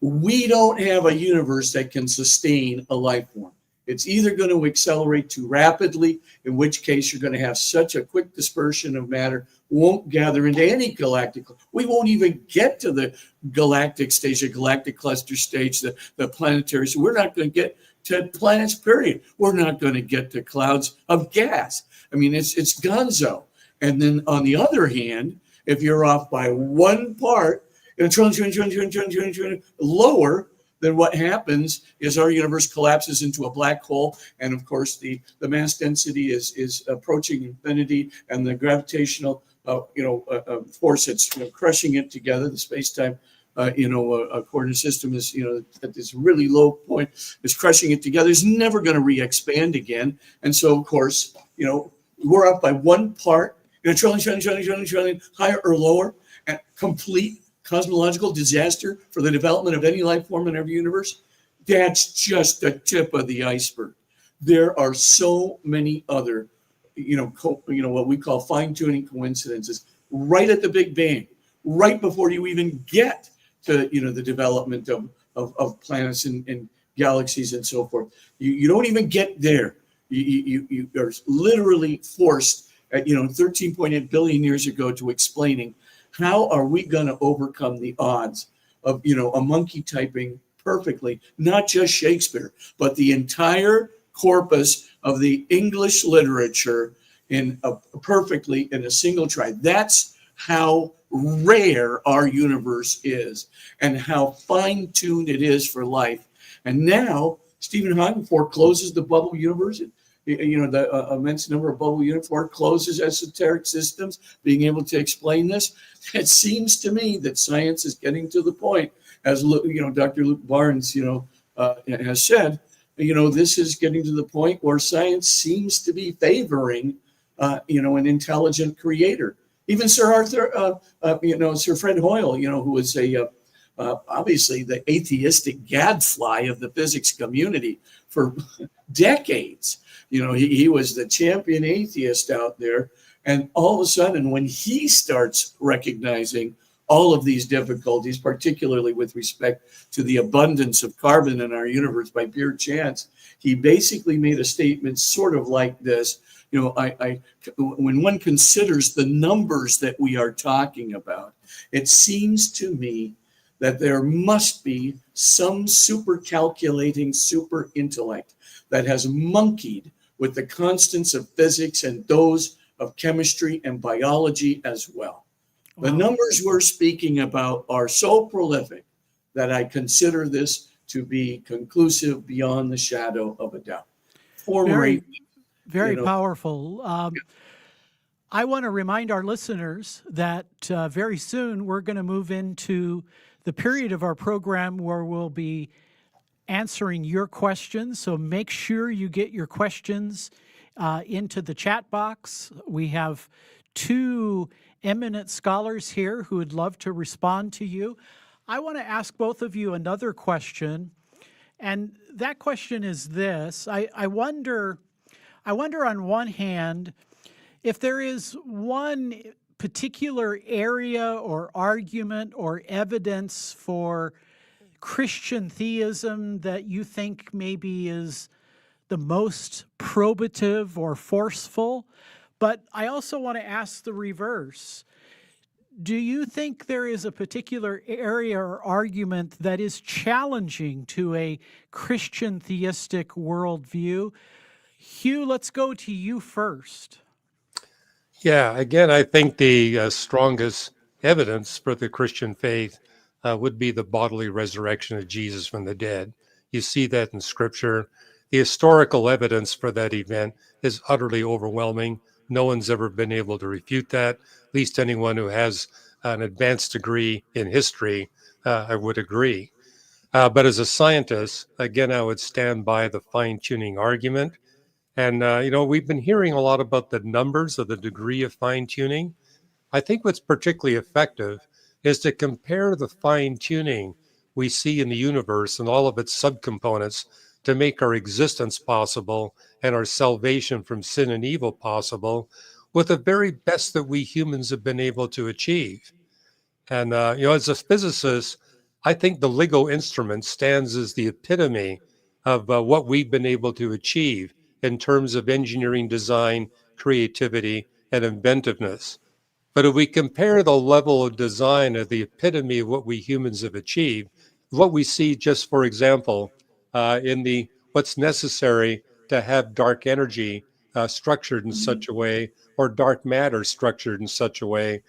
we don't have a universe that can sustain a life form. It's either going to accelerate too rapidly, in which case you're going to have such a quick dispersion of matter, won't gather into any galactic. We won't even get to the galactic stage, the galactic cluster stage, the planetary. So we're not going to get to planets, period. We're not going to get to clouds of gas. I mean, it's gonzo. And then on the other hand, if you're off by 1 part, in a trillion, lower, then what happens is our universe collapses into a black hole, and of course the mass density is approaching infinity, and the gravitational force that's crushing it together, the space-time coordinate system is at this really low point, is crushing it together. It's never going to re-expand again, and so of course we're up by 1 part in a trillion, higher or lower, and complete cosmological disaster for the development of any life form in every universe. That's just the tip of the iceberg. There are so many other, what we call fine-tuning coincidences right at the Big Bang, right before you even get to, the development of planets and galaxies and so forth. You don't even get there. You are literally forced at, 13.8 billion years ago to explaining how are we going to overcome the odds of, a monkey typing perfectly, not just Shakespeare, but the entire corpus of the English literature perfectly in a single try. That's how rare our universe is and how fine-tuned it is for life. And now Stephen Hawking forecloses the bubble universe. The immense number of bubble universe forecloses esoteric systems being able to explain this. It seems to me that science is getting to the point, as Dr. Luke Barnes, has said, this is getting to the point where science seems to be favoring, an intelligent creator. Even Sir Fred Hoyle, who was obviously the atheistic gadfly of the physics community for decades. He was the champion atheist out there. And all of a sudden, when he starts recognizing all of these difficulties, particularly with respect to the abundance of carbon in our universe by pure chance, he basically made a statement sort of like this. When one considers the numbers that we are talking about, it seems to me that there must be some super calculating super intellect that has monkeyed with the constants of physics and those of chemistry and biology as well. Wow. The numbers we're speaking about are so prolific that I consider this to be conclusive beyond the shadow of a doubt. Very powerful. I want to remind our listeners that very soon we're going to move into the period of our program where we'll be answering your questions. So make sure you get your questions into the chat box. We have 2 eminent scholars here who would love to respond to you. I want to ask both of you another question, and that question is this. I wonder on one hand, if there is one particular area or argument or evidence for Christian theism that you think maybe is the most probative or forceful. But I also want to ask the reverse. Do you think there is a particular area or argument that is challenging to a Christian theistic worldview? Hugh, let's go to you first. Yeah, again, I think the strongest evidence for the Christian faith would be the bodily resurrection of Jesus from the dead. You see that in Scripture. The historical evidence for that event is utterly overwhelming. No one's ever been able to refute that, at least anyone who has an advanced degree in history, I would agree. But as a scientist, again, I would stand by the fine-tuning argument. And, we've been hearing a lot about the numbers of the degree of fine-tuning. I think what's particularly effective is to compare the fine-tuning we see in the universe and all of its subcomponents to make our existence possible and our salvation from sin and evil possible with the very best that we humans have been able to achieve. And, as a physicist, I think the LIGO instrument stands as the epitome of what we've been able to achieve in terms of engineering design, creativity, and inventiveness. But if we compare the level of design of the epitome of what we humans have achieved, what we see just, for example, in the what's necessary to have dark energy structured in such a way, or dark matter structured in such a way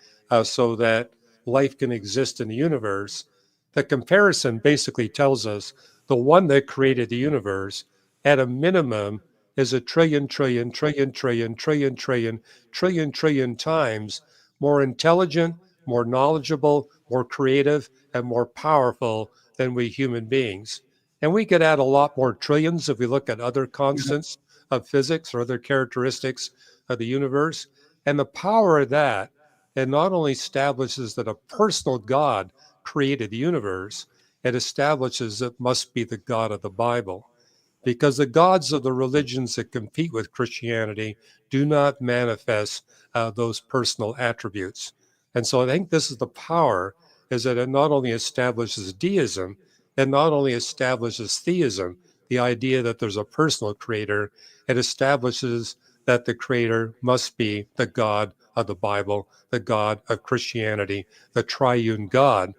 so that life can exist in the universe, the comparison basically tells us the one that created the universe at a minimum is a trillion times more intelligent, more knowledgeable, more creative, and more powerful than we human beings. And we could add a lot more trillions if we look at other constants of physics or other characteristics of the universe. And the power of that, it not only establishes that a personal God created the universe, it establishes it must be the God of the Bible. Because the gods of the religions that compete with Christianity do not manifest those personal attributes. And so I think this is the power, is that it not only establishes deism, it not only establishes theism, the idea that there's a personal creator, it establishes that the creator must be the God of the Bible, the God of Christianity, the triune God.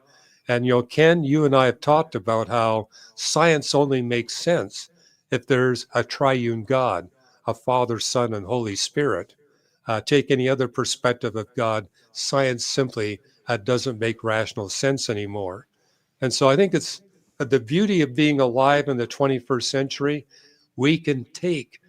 And, Ken, you and I have talked about how science only makes sense if there's a triune God, a Father, Son, and Holy Spirit. Take any other perspective of God, science simply doesn't make rational sense anymore. And so I think it's the beauty of being alive in the 21st century. We can take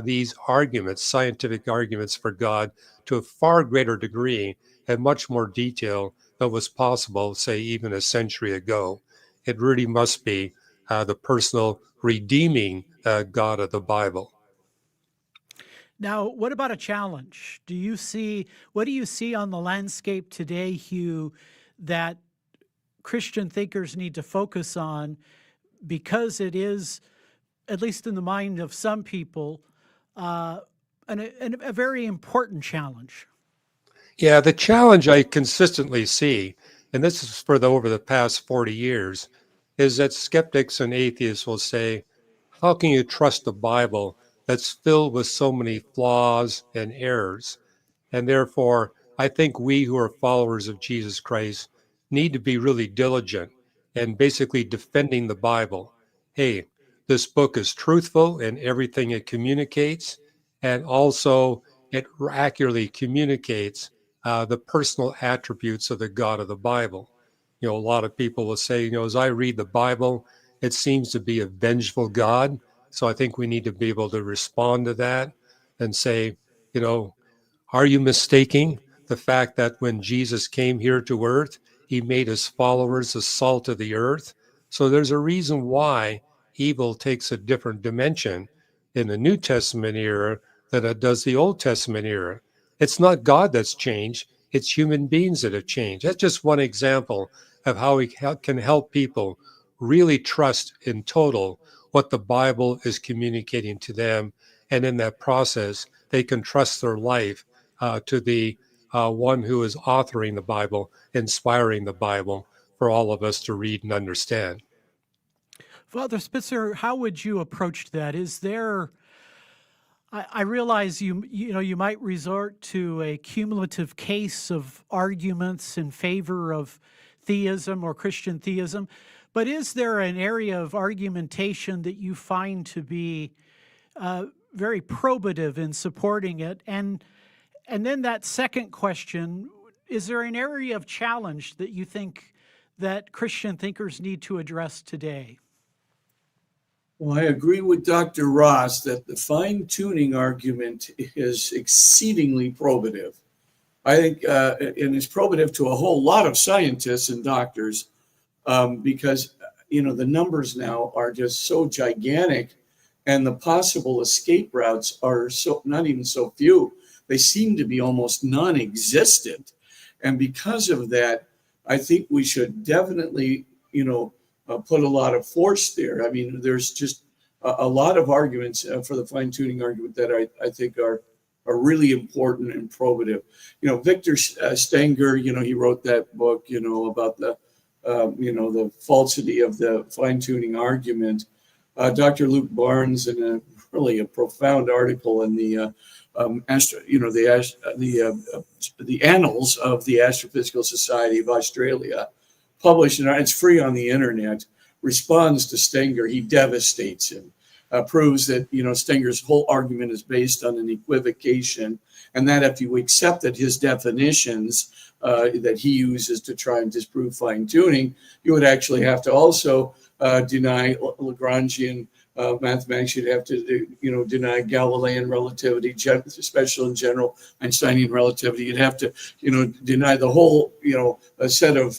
these arguments, scientific arguments for God, to a far greater degree and much more detail than was possible, say, even a century ago. It really must be the personal redeeming God of the Bible. Now, what about a challenge? What do you see on the landscape today, Hugh, that Christian thinkers need to focus on, because it is, at least in the mind of some people, a very important challenge? Yeah, the challenge I consistently see, and this is for over the past 40 years, is that skeptics and atheists will say, how can you trust the Bible that's filled with so many flaws and errors? And therefore, I think we who are followers of Jesus Christ need to be really diligent and basically defending the Bible. Hey, this book is truthful in everything it communicates, and also it accurately communicates the personal attributes of the God of the Bible. A lot of people will say, as I read the Bible, it seems to be a vengeful God. So I think we need to be able to respond to that and say, are you mistaking the fact that when Jesus came here to earth, he made his followers the salt of the earth? So there's a reason why evil takes a different dimension in the New Testament era than it does the Old Testament era. It's not God that's changed, it's human beings that have changed. That's just one example of how we can help people really trust in total what the Bible is communicating to them. And in that process, they can trust their life to the one who is authoring the Bible, inspiring the Bible for all of us to read and understand. Father Spitzer, how would you approach that? Is there, I realize you might resort to a cumulative case of arguments in favor of theism or Christian theism, but is there an area of argumentation that you find to be very probative in supporting it? And then that second question, is there an area of challenge that you think that Christian thinkers need to address today? Well, I agree with Dr. Ross that the fine-tuning argument is exceedingly probative. I think, and it's probative to a whole lot of scientists and doctors, because, the numbers now are just so gigantic, and the possible escape routes are so not even so few. They seem to be almost non-existent. And because of that, I think we should definitely, put a lot of force there. I mean, there's just a lot of arguments for the fine-tuning argument that I think are really important and probative. Victor Stenger, he wrote that book, about the falsity of the fine-tuning argument. Dr. Luke Barnes, in a profound article in the Annals of the Astrophysical Society of Australia, published, and it's free on the internet, responds to Stenger. He devastates him, proves that Stenger's whole argument is based on an equivocation, and that if you accepted his definitions that he uses to try and disprove fine-tuning, you would actually have to also deny Lagrangian mathematics. You'd have to deny Galilean relativity, special and general Einsteinian relativity. You'd have to deny the whole a set of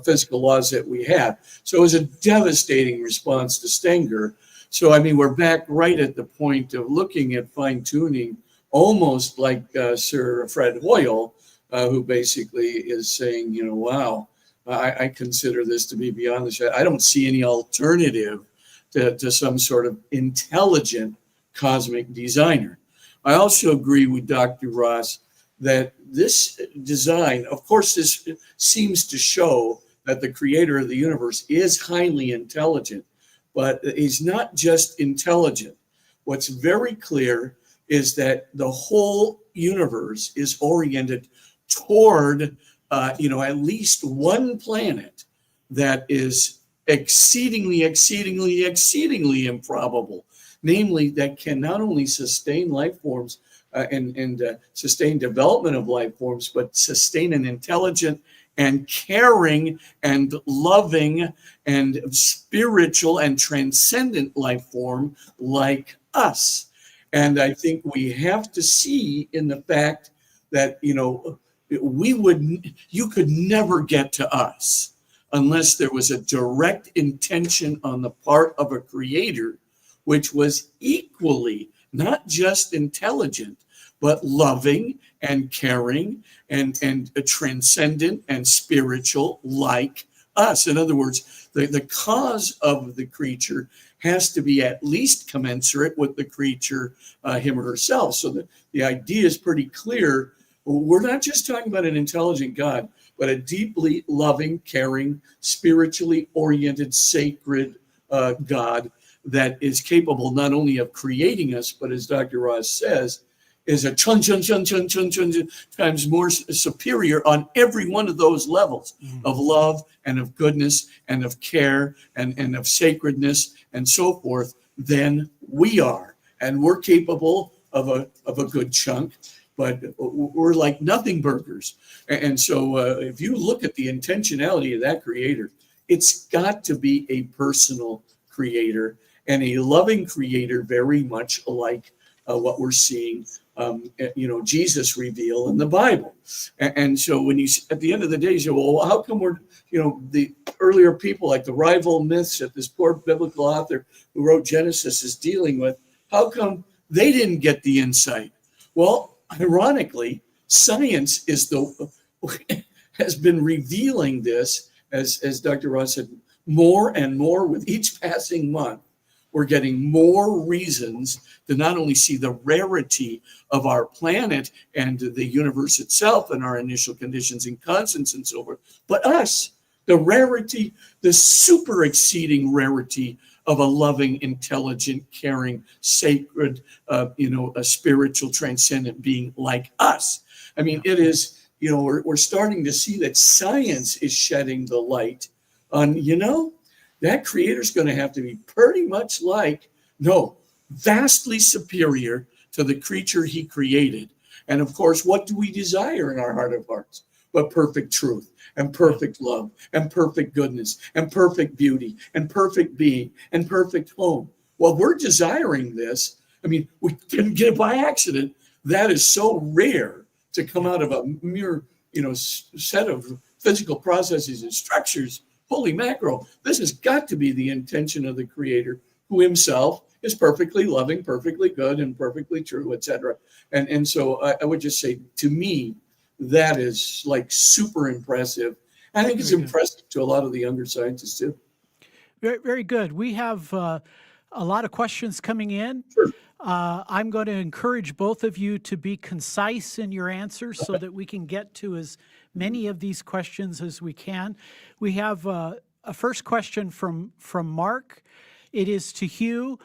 physical laws that we have. So it was a devastating response to Stenger. So I mean, we're back right at the point of looking at fine-tuning almost like Sir Fred Hoyle, who basically is saying, wow, I consider this to be beyond the shadow. I don't see any alternative to some sort of intelligent cosmic designer. I also agree with Dr. Ross that this design, of course, this seems to show that the creator of the universe is highly intelligent, but he's not just intelligent. What's very clear is that the whole universe is oriented toward, at least one planet that is exceedingly improbable, namely that can not only sustain life forms and sustain development of life forms, but sustain an intelligent and caring and loving and spiritual and transcendent life form like us. And I think we have to see in the fact that, you could never get to us unless there was a direct intention on the part of a creator, which was equally not just intelligent, but loving and caring and transcendent and spiritual like us. In other words, the cause of the creature has to be at least commensurate with the creature, him or herself. So the idea is pretty clear. We're not just talking about an intelligent God, but a deeply loving, caring, spiritually oriented, sacred God that is capable not only of creating us, but as Dr. Ross says, is a times more superior on every one of those levels of love and of goodness and of care and of sacredness and so forth than we are. And we're capable of a good chunk, but we're like nothing burgers. And so if you look at the intentionality of that creator, it's got to be a personal creator and a loving creator, very much like what we're seeing Jesus reveal in the Bible. And so when you, at the end of the day, you say, well, how come we're, the earlier people like the rival myths that this poor biblical author who wrote Genesis is dealing with, how come they didn't get the insight? Well, ironically, science has been revealing this, as Dr. Ross said, more and more with each passing month. We're getting more reasons to not only see the rarity of our planet and the universe itself and our initial conditions and constants and so forth, but us, the rarity, the super exceeding rarity of a loving, intelligent, caring, sacred, a spiritual, transcendent being like us. I mean, it is, we're starting to see that science is shedding the light on, that creator's going to have to be pretty much vastly superior to the creature he created. And of course, what do we desire in our heart of hearts? But perfect truth and perfect love and perfect goodness and perfect beauty and perfect being and perfect home. Well, we're desiring this. I mean, we didn't get it by accident. That is so rare to come out of a mere, set of physical processes and structures. Holy mackerel, this has got to be the intention of the creator, who himself is perfectly loving, perfectly good, and perfectly true, etc. And so I would just say, to me, that is like super impressive. I think it's impressive to a lot of the younger scientists too. Very, very good. We have a lot of questions coming in. Sure. I'm going to encourage both of you to be concise in your answers so that we can get to as many of these questions as we can. We have a first question from Mark. It is to Hugh.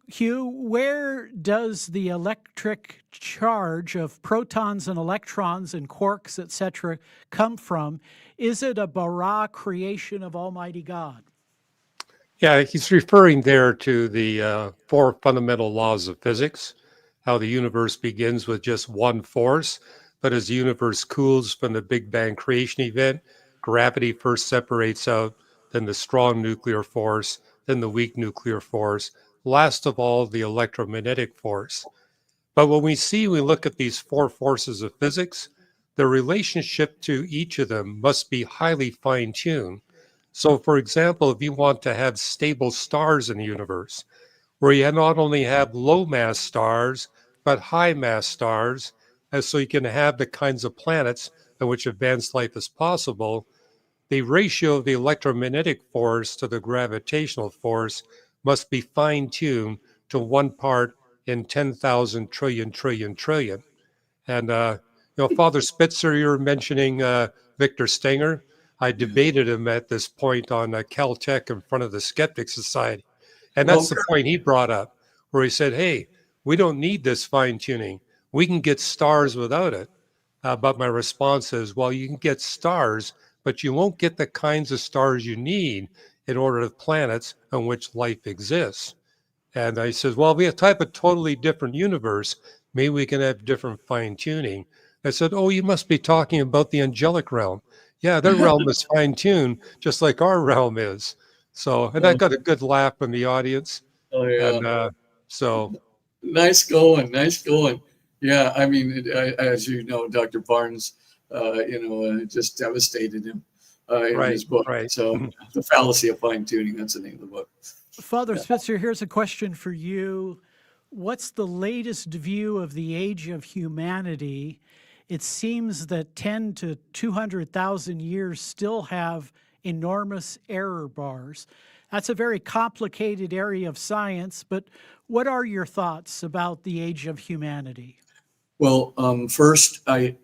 Hugh, where does the electric charge of protons and electrons and quarks, etc., come from? Is it a bara creation of Almighty God? Yeah, he's referring there to the four fundamental laws of physics, how the universe begins with just one force, but as the universe cools from the Big Bang creation event, gravity first separates out, then the strong nuclear force, then the weak nuclear force, last of all, the electromagnetic force. But when we look at these four forces of physics, the relationship to each of them must be highly fine-tuned. So, for example, if you want to have stable stars in the universe, where you not only have low-mass stars, but high-mass stars, and so you can have the kinds of planets in which advanced life is possible, the ratio of the electromagnetic force to the gravitational force must be fine-tuned to 1 part in 10,000 trillion. And, Father Spitzer, you were mentioning Victor Stenger. I debated him at this point on Caltech in front of the Skeptic Society. And that's the point he brought up, where he said, hey, we don't need this fine-tuning. We can get stars without it. But my response is, well, you can get stars, but you won't get the kinds of stars you need in order to have planets on which life exists. And I says, well, we have type a totally different universe. Maybe we can have different fine-tuning. I said, oh, you must be talking about the angelic realm. Yeah, their realm is fine-tuned, just like our realm is. So, and I got a good laugh in the audience. Oh, yeah. And so. Nice going. Yeah, I mean, as you know, Dr. Barnes, just devastated him in his book. Right. So, The Fallacy of Fine-Tuning, that's the name of the book. Father Spitzer, here's a question for you. What's the latest view of the age of humanity? It seems that 10 to 200,000 years still have enormous error bars. That's a very complicated area of science, but what are your thoughts about the age of humanity? Well, first, I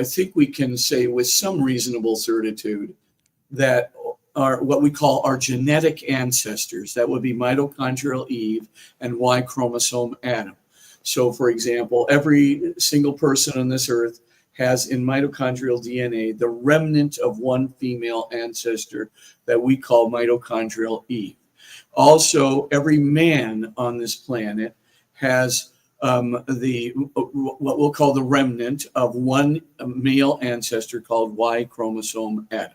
think we can say with some reasonable certitude that what we call our genetic ancestors, that would be mitochondrial Eve and Y chromosome Adam. So, for example, every single person on this earth has in mitochondrial DNA the remnant of one female ancestor that we call mitochondrial Eve. Also, every man on this planet has what we'll call the remnant of one male ancestor called Y chromosome Adam.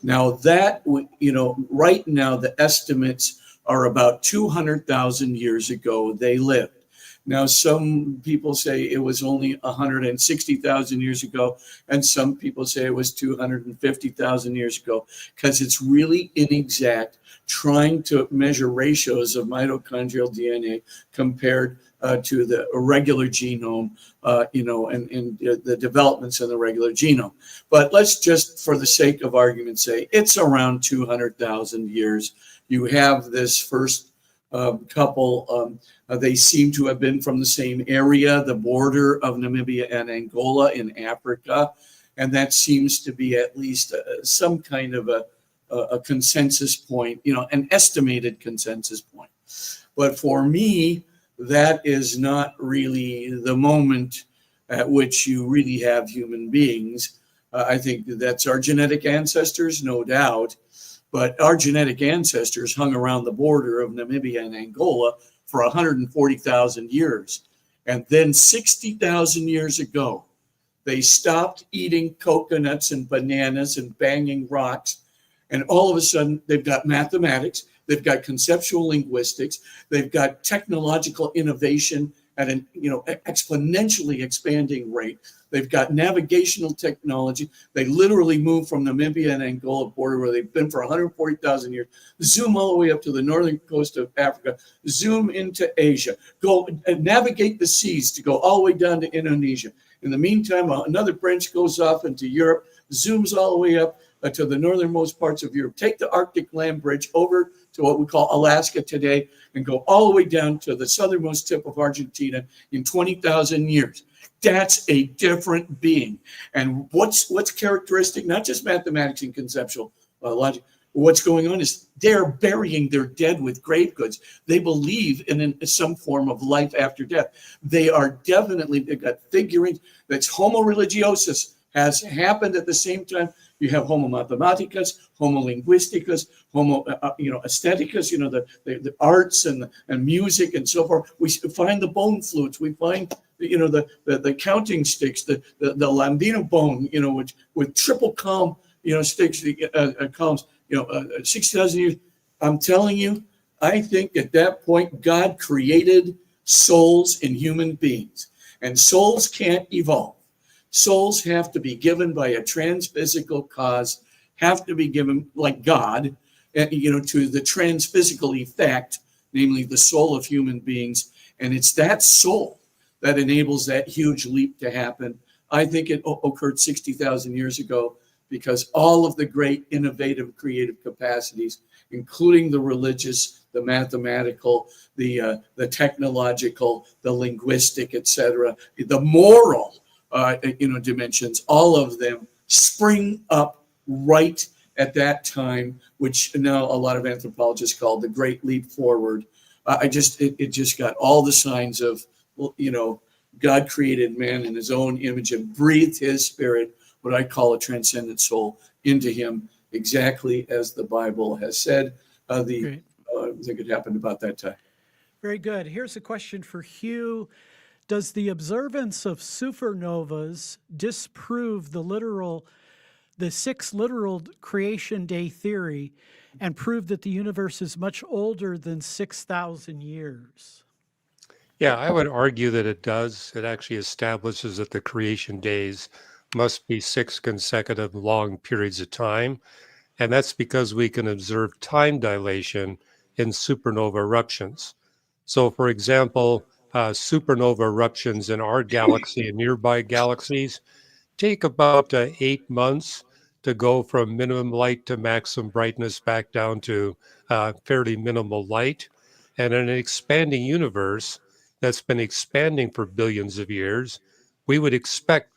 Now that, right now the estimates are about 200,000 years ago they lived. Now, some people say it was only 160,000 years ago, and some people say it was 250,000 years ago, because it's really inexact trying to measure ratios of mitochondrial DNA compared to the regular genome, and the developments in the regular genome. But let's just, for the sake of argument, say it's around 200,000 years. You have this first couple, they seem to have been from the same area, the border of Namibia and Angola in Africa. And that seems to be at least some kind of a consensus point, an estimated consensus point. But for me, that is not really the moment at which you really have human beings. I think that's our genetic ancestors, no doubt. But our genetic ancestors hung around the border of Namibia and Angola for 140,000 years. And then 60,000 years ago, they stopped eating coconuts and bananas and banging rocks. And all of a sudden, they've got mathematics, they've got conceptual linguistics, they've got technological innovation at an exponentially expanding rate. They've got navigational technology. They literally moved from Namibia and Angola border, where they've been for 140,000 years, zoom all the way up to the northern coast of Africa, zoom into Asia, go and navigate the seas to go all the way down to Indonesia. In the meantime, another branch goes off into Europe, zooms all the way up to the northernmost parts of Europe. Take the Arctic land bridge over to what we call Alaska today and go all the way down to the southernmost tip of Argentina in 20,000 years. That's a different being. And what's characteristic, not just mathematics and conceptual logic, what's going on is they're burying their dead with grave goods. They believe in some form of life after death. They've got figurines. That's homo religiosus has happened at the same time. You have homo mathematicus, homo linguisticus, homo aestheticus, the arts and music and so forth. We find the bone flutes. We find the counting sticks, the lambino bone, which with triple calm, sticks, columns, 6,000 years. I'm telling you, I think at that point, God created souls in human beings, and souls can't evolve. Souls have to be given by a transphysical cause, have to be given like God, to the transphysical effect, namely the soul of human beings. And it's that soul that enables that huge leap to happen. I think it occurred 60,000 years ago because all of the great innovative creative capacities, including the religious, the mathematical, the technological, the linguistic, etc., the moral, dimensions, all of them spring up right at that time, which now a lot of anthropologists call the Great Leap Forward. It just got all the signs of, God created man in his own image and breathed his spirit, what I call a transcendent soul, into him, exactly as the Bible has said. I think it happened about that time. Very good. Here's a question for Hugh. Does the observance of supernovas disprove the 6 literal creation day theory and prove that the universe is much older than 6,000 years? Yeah, I would argue that it does. It actually establishes that the creation days must be 6 consecutive long periods of time. And that's because we can observe time dilation in supernova eruptions. So, for example, supernova eruptions in our galaxy and nearby galaxies take about 8 months to go from minimum light to maximum brightness back down to fairly minimal light. And in an expanding universe that's been expanding for billions of years, we would expect,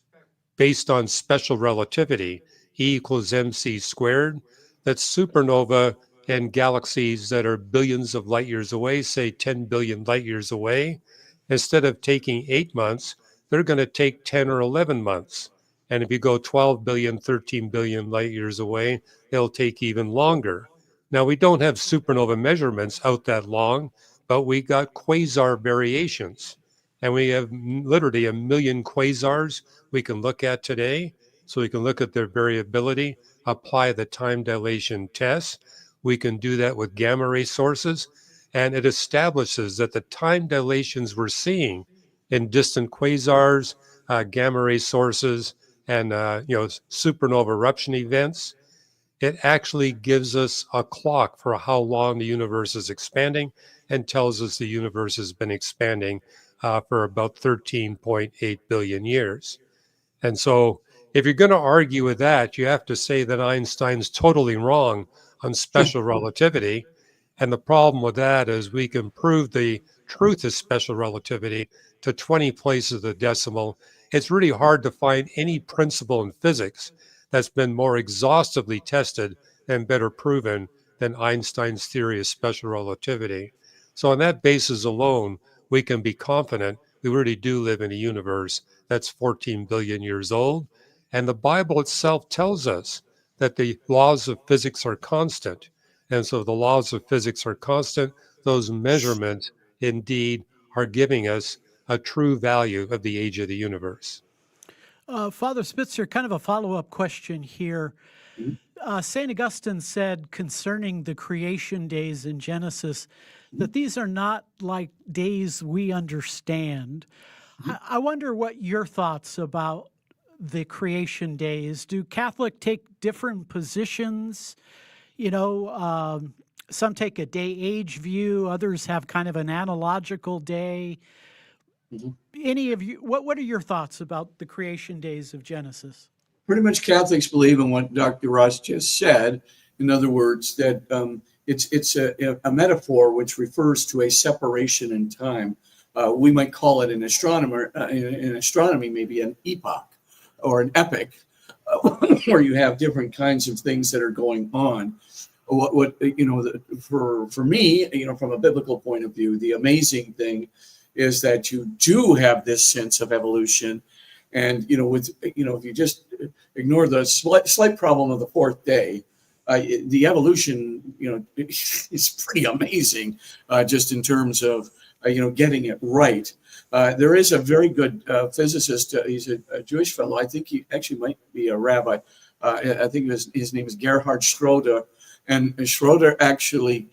based on special relativity, E equals mc squared, that supernova and galaxies that are billions of light years away, say 10 billion light years away, instead of taking 8 months, they're going to take 10 or 11 months. And if you go 12 billion, 13 billion light years away, they'll take even longer. Now, we don't have supernova measurements out that long, but we got quasar variations. And we have literally 1 million quasars we can look at today. So we can look at their variability, apply the time dilation test. We can do that with gamma ray sources. And it establishes that the time dilations we're seeing in distant quasars, gamma ray sources, and supernova eruption events, it actually gives us a clock for how long the universe is expanding and tells us the universe has been expanding for about 13.8 billion years. And so if you're going to argue with that, you have to say that Einstein's totally wrong on special relativity. And the problem with that is we can prove the truth of special relativity to 20 places of the decimal. It's really hard to find any principle in physics that's been more exhaustively tested and better proven than Einstein's theory of special relativity. So on that basis alone, we can be confident we really do live in a universe that's 14 billion years old. And the Bible itself tells us that the laws of physics are constant. And so the laws of physics are constant. Those measurements indeed are giving us a true value of the age of the universe. Father Spitzer, kind of a follow-up question here. St. Augustine said concerning the creation days in Genesis that these are not like days we understand. I wonder what your thoughts about the creation days. Do Catholic take different positions? Some take a day age view, others have kind of an analogical day. Mhm. Any of you, what are your thoughts about the creation days of Genesis? Pretty much Catholics believe in what Dr. Ross just said. In other words, that it's a metaphor which refers to a separation in time. We might call it in astronomy, maybe an epoch or an epoch, where you have different kinds of things that are going on. What for me, from a biblical point of view, the amazing thing is that you do have this sense of evolution, and if you just ignore the slight problem of the fourth day, the evolution is pretty amazing, just in terms of getting it right. There is a very good physicist. He's a Jewish fellow. I think he actually might be a rabbi. I think his name is Gerhard Schroeder. And Schroeder actually,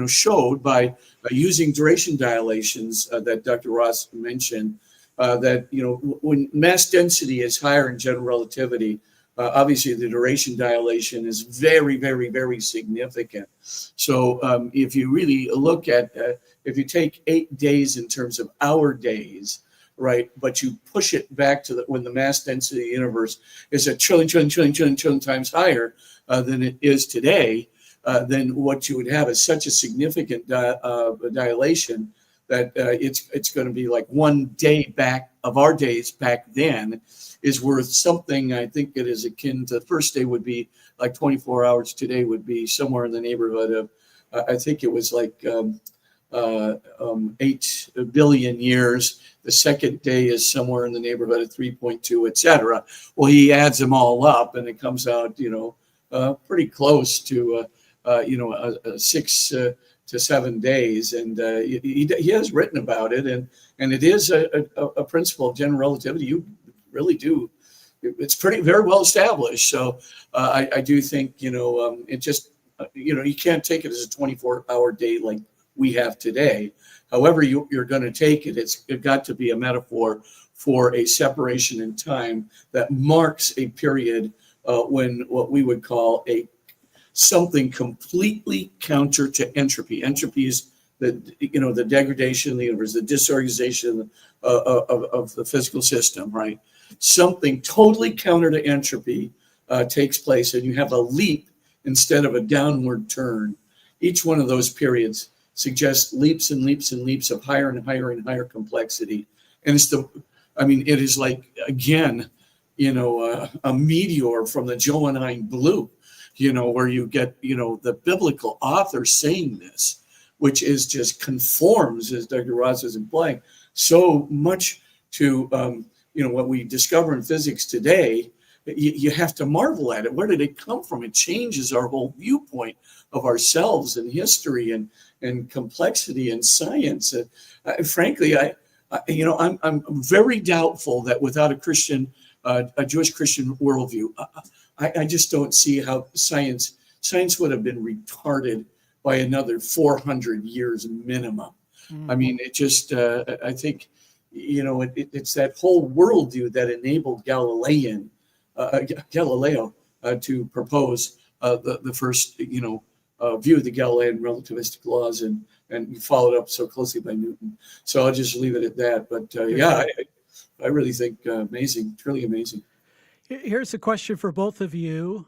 showed by using duration dilations that Dr. Ross mentioned, that when mass density is higher in general relativity, obviously the duration dilation is very, very, very significant. So if you really look at, if you take 8 days in terms of our days, right, but you push it back to when the mass density of the universe is a trillion times higher than it is today, then what you would have is such a significant dilation that it's going to be like 1 day back of our days back then is worth something. I think it is akin to the first day would be like 24 hours. Today would be somewhere in the neighborhood of, I think it was like 8 billion years. The second day is somewhere in the neighborhood of 3.2, etc. Well, he adds them all up and it comes out, pretty close to, 6 to 7 days. And he has written about it. And it is a principle of general relativity. You really do. It's very well established. So I do think, it just, you can't take it as a 24-hour day like we have today. However you're going to take it, it's got to be a metaphor for a separation in time that marks a period when what we would call something completely counter to entropy. Entropy is the degradation of the universe, the disorganization of the physical system, right? Something totally counter to entropy takes place, and you have a leap instead of a downward turn. Each one of those periods suggests leaps and leaps and leaps of higher and higher and higher complexity. And it is like, again, a meteor from the Johannine blue, where you get, the biblical author saying this, which is just conforms, as Dr. Ross is implying, so much to, what we discover in physics today. You have to marvel at it. Where did it come from? It changes our whole viewpoint of ourselves and history and complexity and science. Frankly, I'm very doubtful that without a Jewish Christian worldview, I just don't see how science would have been retarded by another 400 years minimum. Mm-hmm. I mean, it just, I think, it's that whole worldview that enabled Galileo to propose the first, view of the Galilean relativistic laws, and followed up so closely by Newton. So I'll just leave it at that. But I really think amazing, truly amazing. Here's a question for both of you.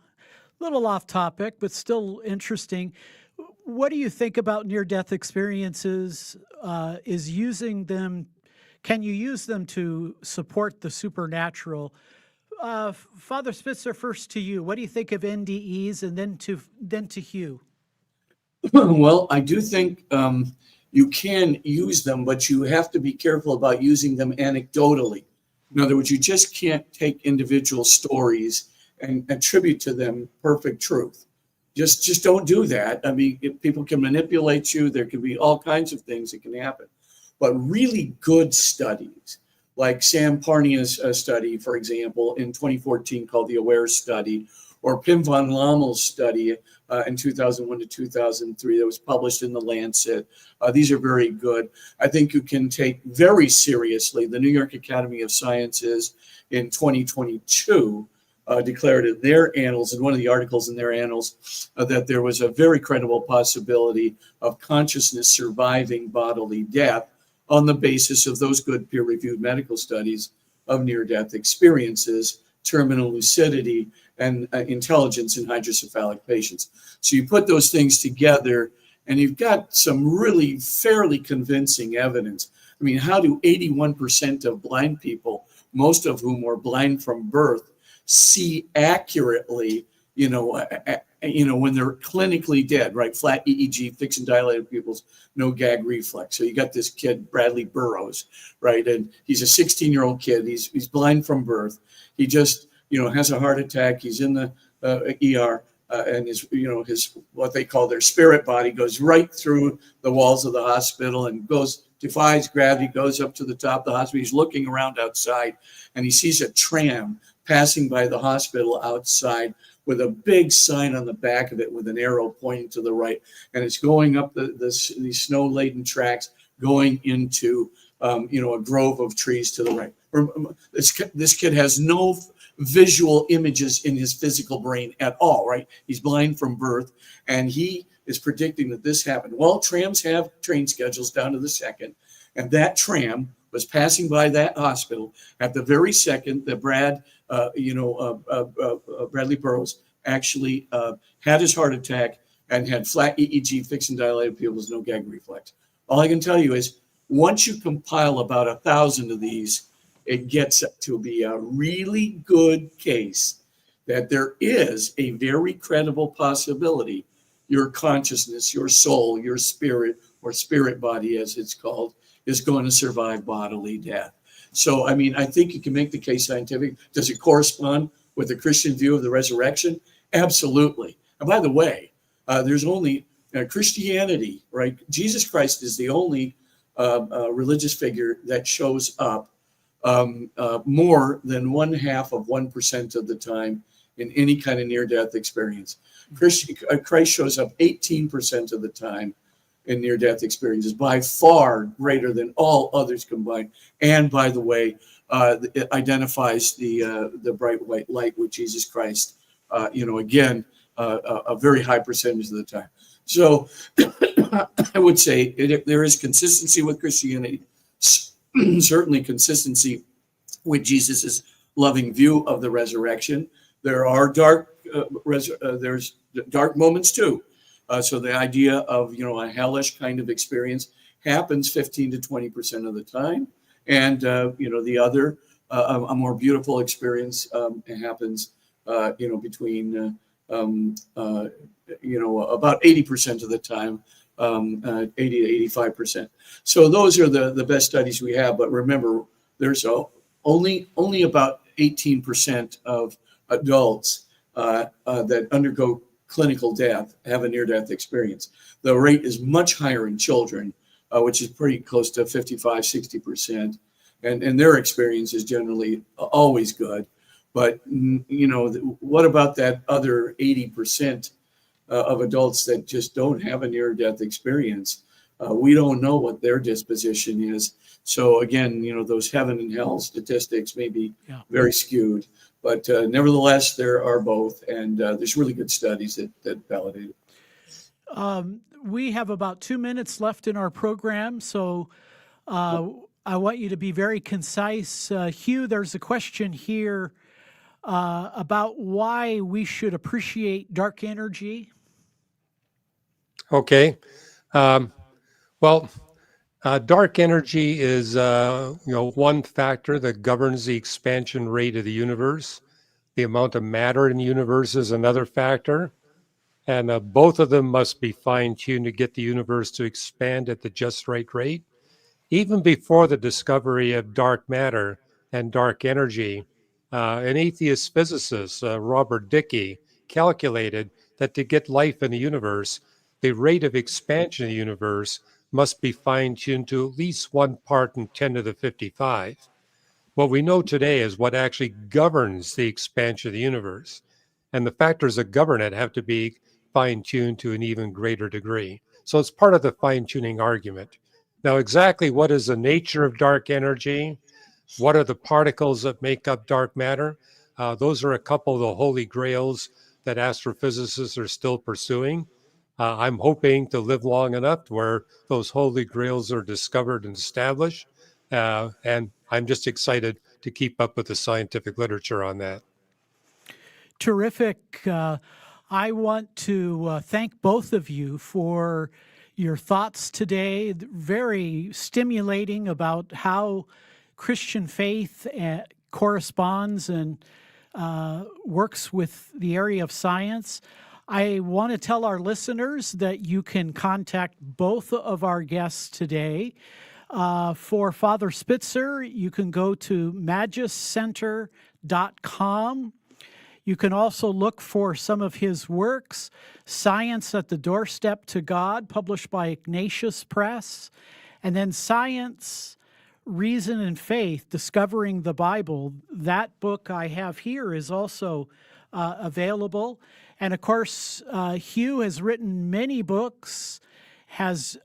A little off topic, but still interesting. What do you think about near-death experiences? Can you use them to support the supernatural? Father Spitzer, first to you. What do you think of NDEs, and then to Hugh? Well, I do think you can use them, but you have to be careful about using them anecdotally. In other words, you just can't take individual stories and attribute to them perfect truth. Just don't do that. I mean, people can manipulate you. There can be all kinds of things that can happen. But really good studies, like Sam Parnia's study, for example, in 2014 called the AWARE study, or Pim van Lommel's study in 2001 to 2003 that was published in The Lancet. These are very good. I think you can take very seriously the New York Academy of Sciences in 2022 declared in their annals, in one of the articles in their annals, that there was a very credible possibility of consciousness surviving bodily death, on the basis of those good peer-reviewed medical studies of near-death experiences, terminal lucidity, and intelligence in hydrocephalic patients. So you put those things together, and you've got some really fairly convincing evidence. I mean, how do 81% of blind people, most of whom were blind from birth, see accurately, when they're clinically dead, right? Flat EEG, fixed and dilated pupils, no gag reflex. So you got this kid, Bradley Burroughs, right? And he's a 16-year-old kid. He's blind from birth. He just, has a heart attack. He's in the ER, and his what they call their spirit body goes right through the walls of the hospital and defies gravity, goes up to the top of the hospital. He's looking around outside, and he sees a tram passing by the hospital outside with a big sign on the back of it with an arrow pointing to the right. And it's going up these snow-laden tracks going into, a grove of trees to the right. This kid has no visual images in his physical brain at all, right? He's blind from birth, and he is predicting that this happened. Well, trams have train schedules down to the second, and that tram was passing by that hospital at the very second that Bradley Burroughs actually had his heart attack and had flat EEG, fixed and dilated pupils, no gag reflex. All I can tell you is once you compile about 1,000 of these, it gets to be a really good case that there is a very credible possibility your consciousness, your soul, your spirit, or spirit body as it's called, is going to survive bodily death. So, I mean, I think you can make the case scientific. Does it correspond with the Christian view of the resurrection? Absolutely. And by the way, there's only Christianity, right? Jesus Christ is the only religious figure that shows up more than 0.5% of the time in any kind of near-death experience. Christ shows up 18% of the time in near-death experiences, by far greater than all others combined. And by the way, it identifies the bright white light with Jesus Christ, again, a very high percentage of the time. So I would say there is consistency with Christianity, certainly consistency with Jesus's loving view of the resurrection. There are there's dark moments too. So the idea of, a hellish kind of experience happens 15 to 20% of the time. And, the other, a more beautiful experience happens, between, about 80% of the time, 80 to 85%. So those are the best studies we have. But remember, there's only about 18% of adults that undergo clinical death have a near-death experience. The rate is much higher in children, which is pretty close to 55, 60%. And their experience is generally always good. But, what about that other 80% of adults that just don't have a near-death experience? We don't know what their disposition is. So again, those heaven and hell statistics may be very skewed. But nevertheless, there are both, and there's really good studies that validate it. We have about 2 minutes left in our program, so I want you to be very concise. Hugh, there's a question here about why we should appreciate dark energy. Okay. Dark energy is, one factor that governs the expansion rate of the universe. The amount of matter in the universe is another factor. And both of them must be fine-tuned to get the universe to expand at the just right rate. Even before the discovery of dark matter and dark energy, an atheist physicist, Robert Dicke, calculated that to get life in the universe, the rate of expansion of the universe must be fine-tuned to at least 1 part in 10 to the 55. What we know today is what actually governs the expansion of the universe. And the factors that govern it have to be fine-tuned to an even greater degree. So it's part of the fine-tuning argument. Now, exactly what is the nature of dark energy? What are the particles that make up dark matter? Those are a couple of the holy grails that astrophysicists are still pursuing. I'm hoping to live long enough where those holy grails are discovered and established. And I'm just excited to keep up with the scientific literature on that. Terrific. I want to thank both of you for your thoughts today. Very stimulating about how Christian faith corresponds and works with the area of science. I want to tell our listeners that you can contact both of our guests today. For Father Spitzer, you can go to magiscenter.com. You can also look for some of his works, Science at the Doorstep to God, published by Ignatius Press, and then Science, Reason and Faith, Discovering the Bible. That book I have here is also available. And of course, Hugh has written many books, has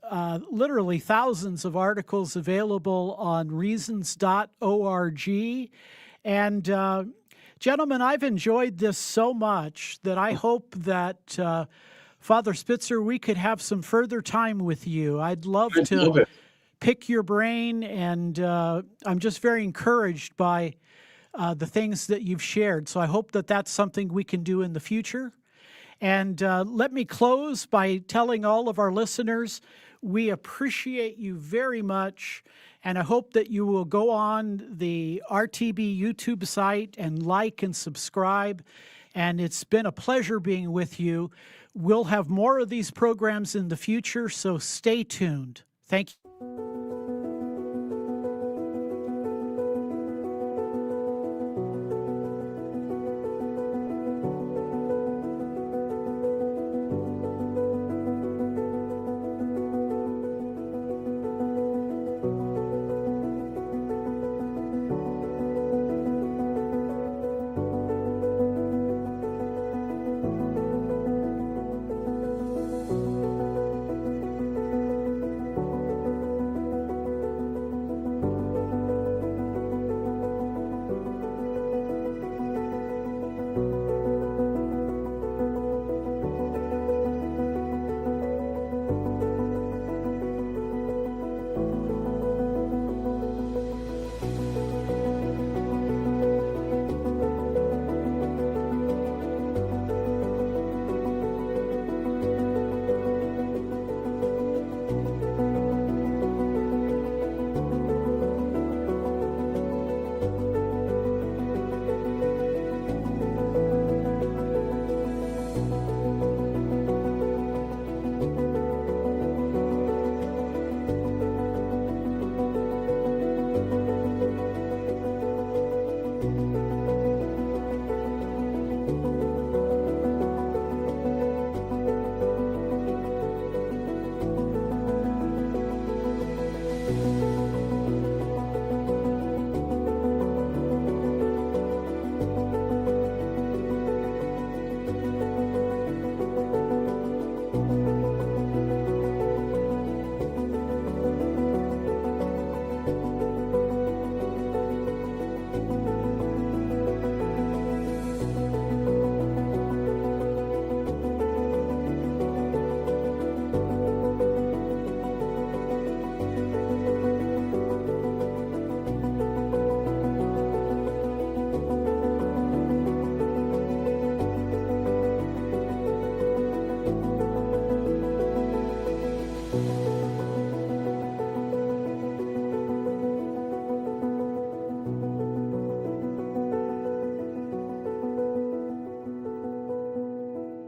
literally thousands of articles available on reasons.org. And gentlemen, I've enjoyed this so much that I hope that, Father Spitzer, we could have some further time with you. I'd love to pick your brain, and I'm just very encouraged by the things that you've shared. So I hope that that's something we can do in the future. And let me close by telling all of our listeners, we appreciate you very much. And I hope that you will go on the RTB YouTube site and like and subscribe. And it's been a pleasure being with you. We'll have more of these programs in the future, so stay tuned. Thank you.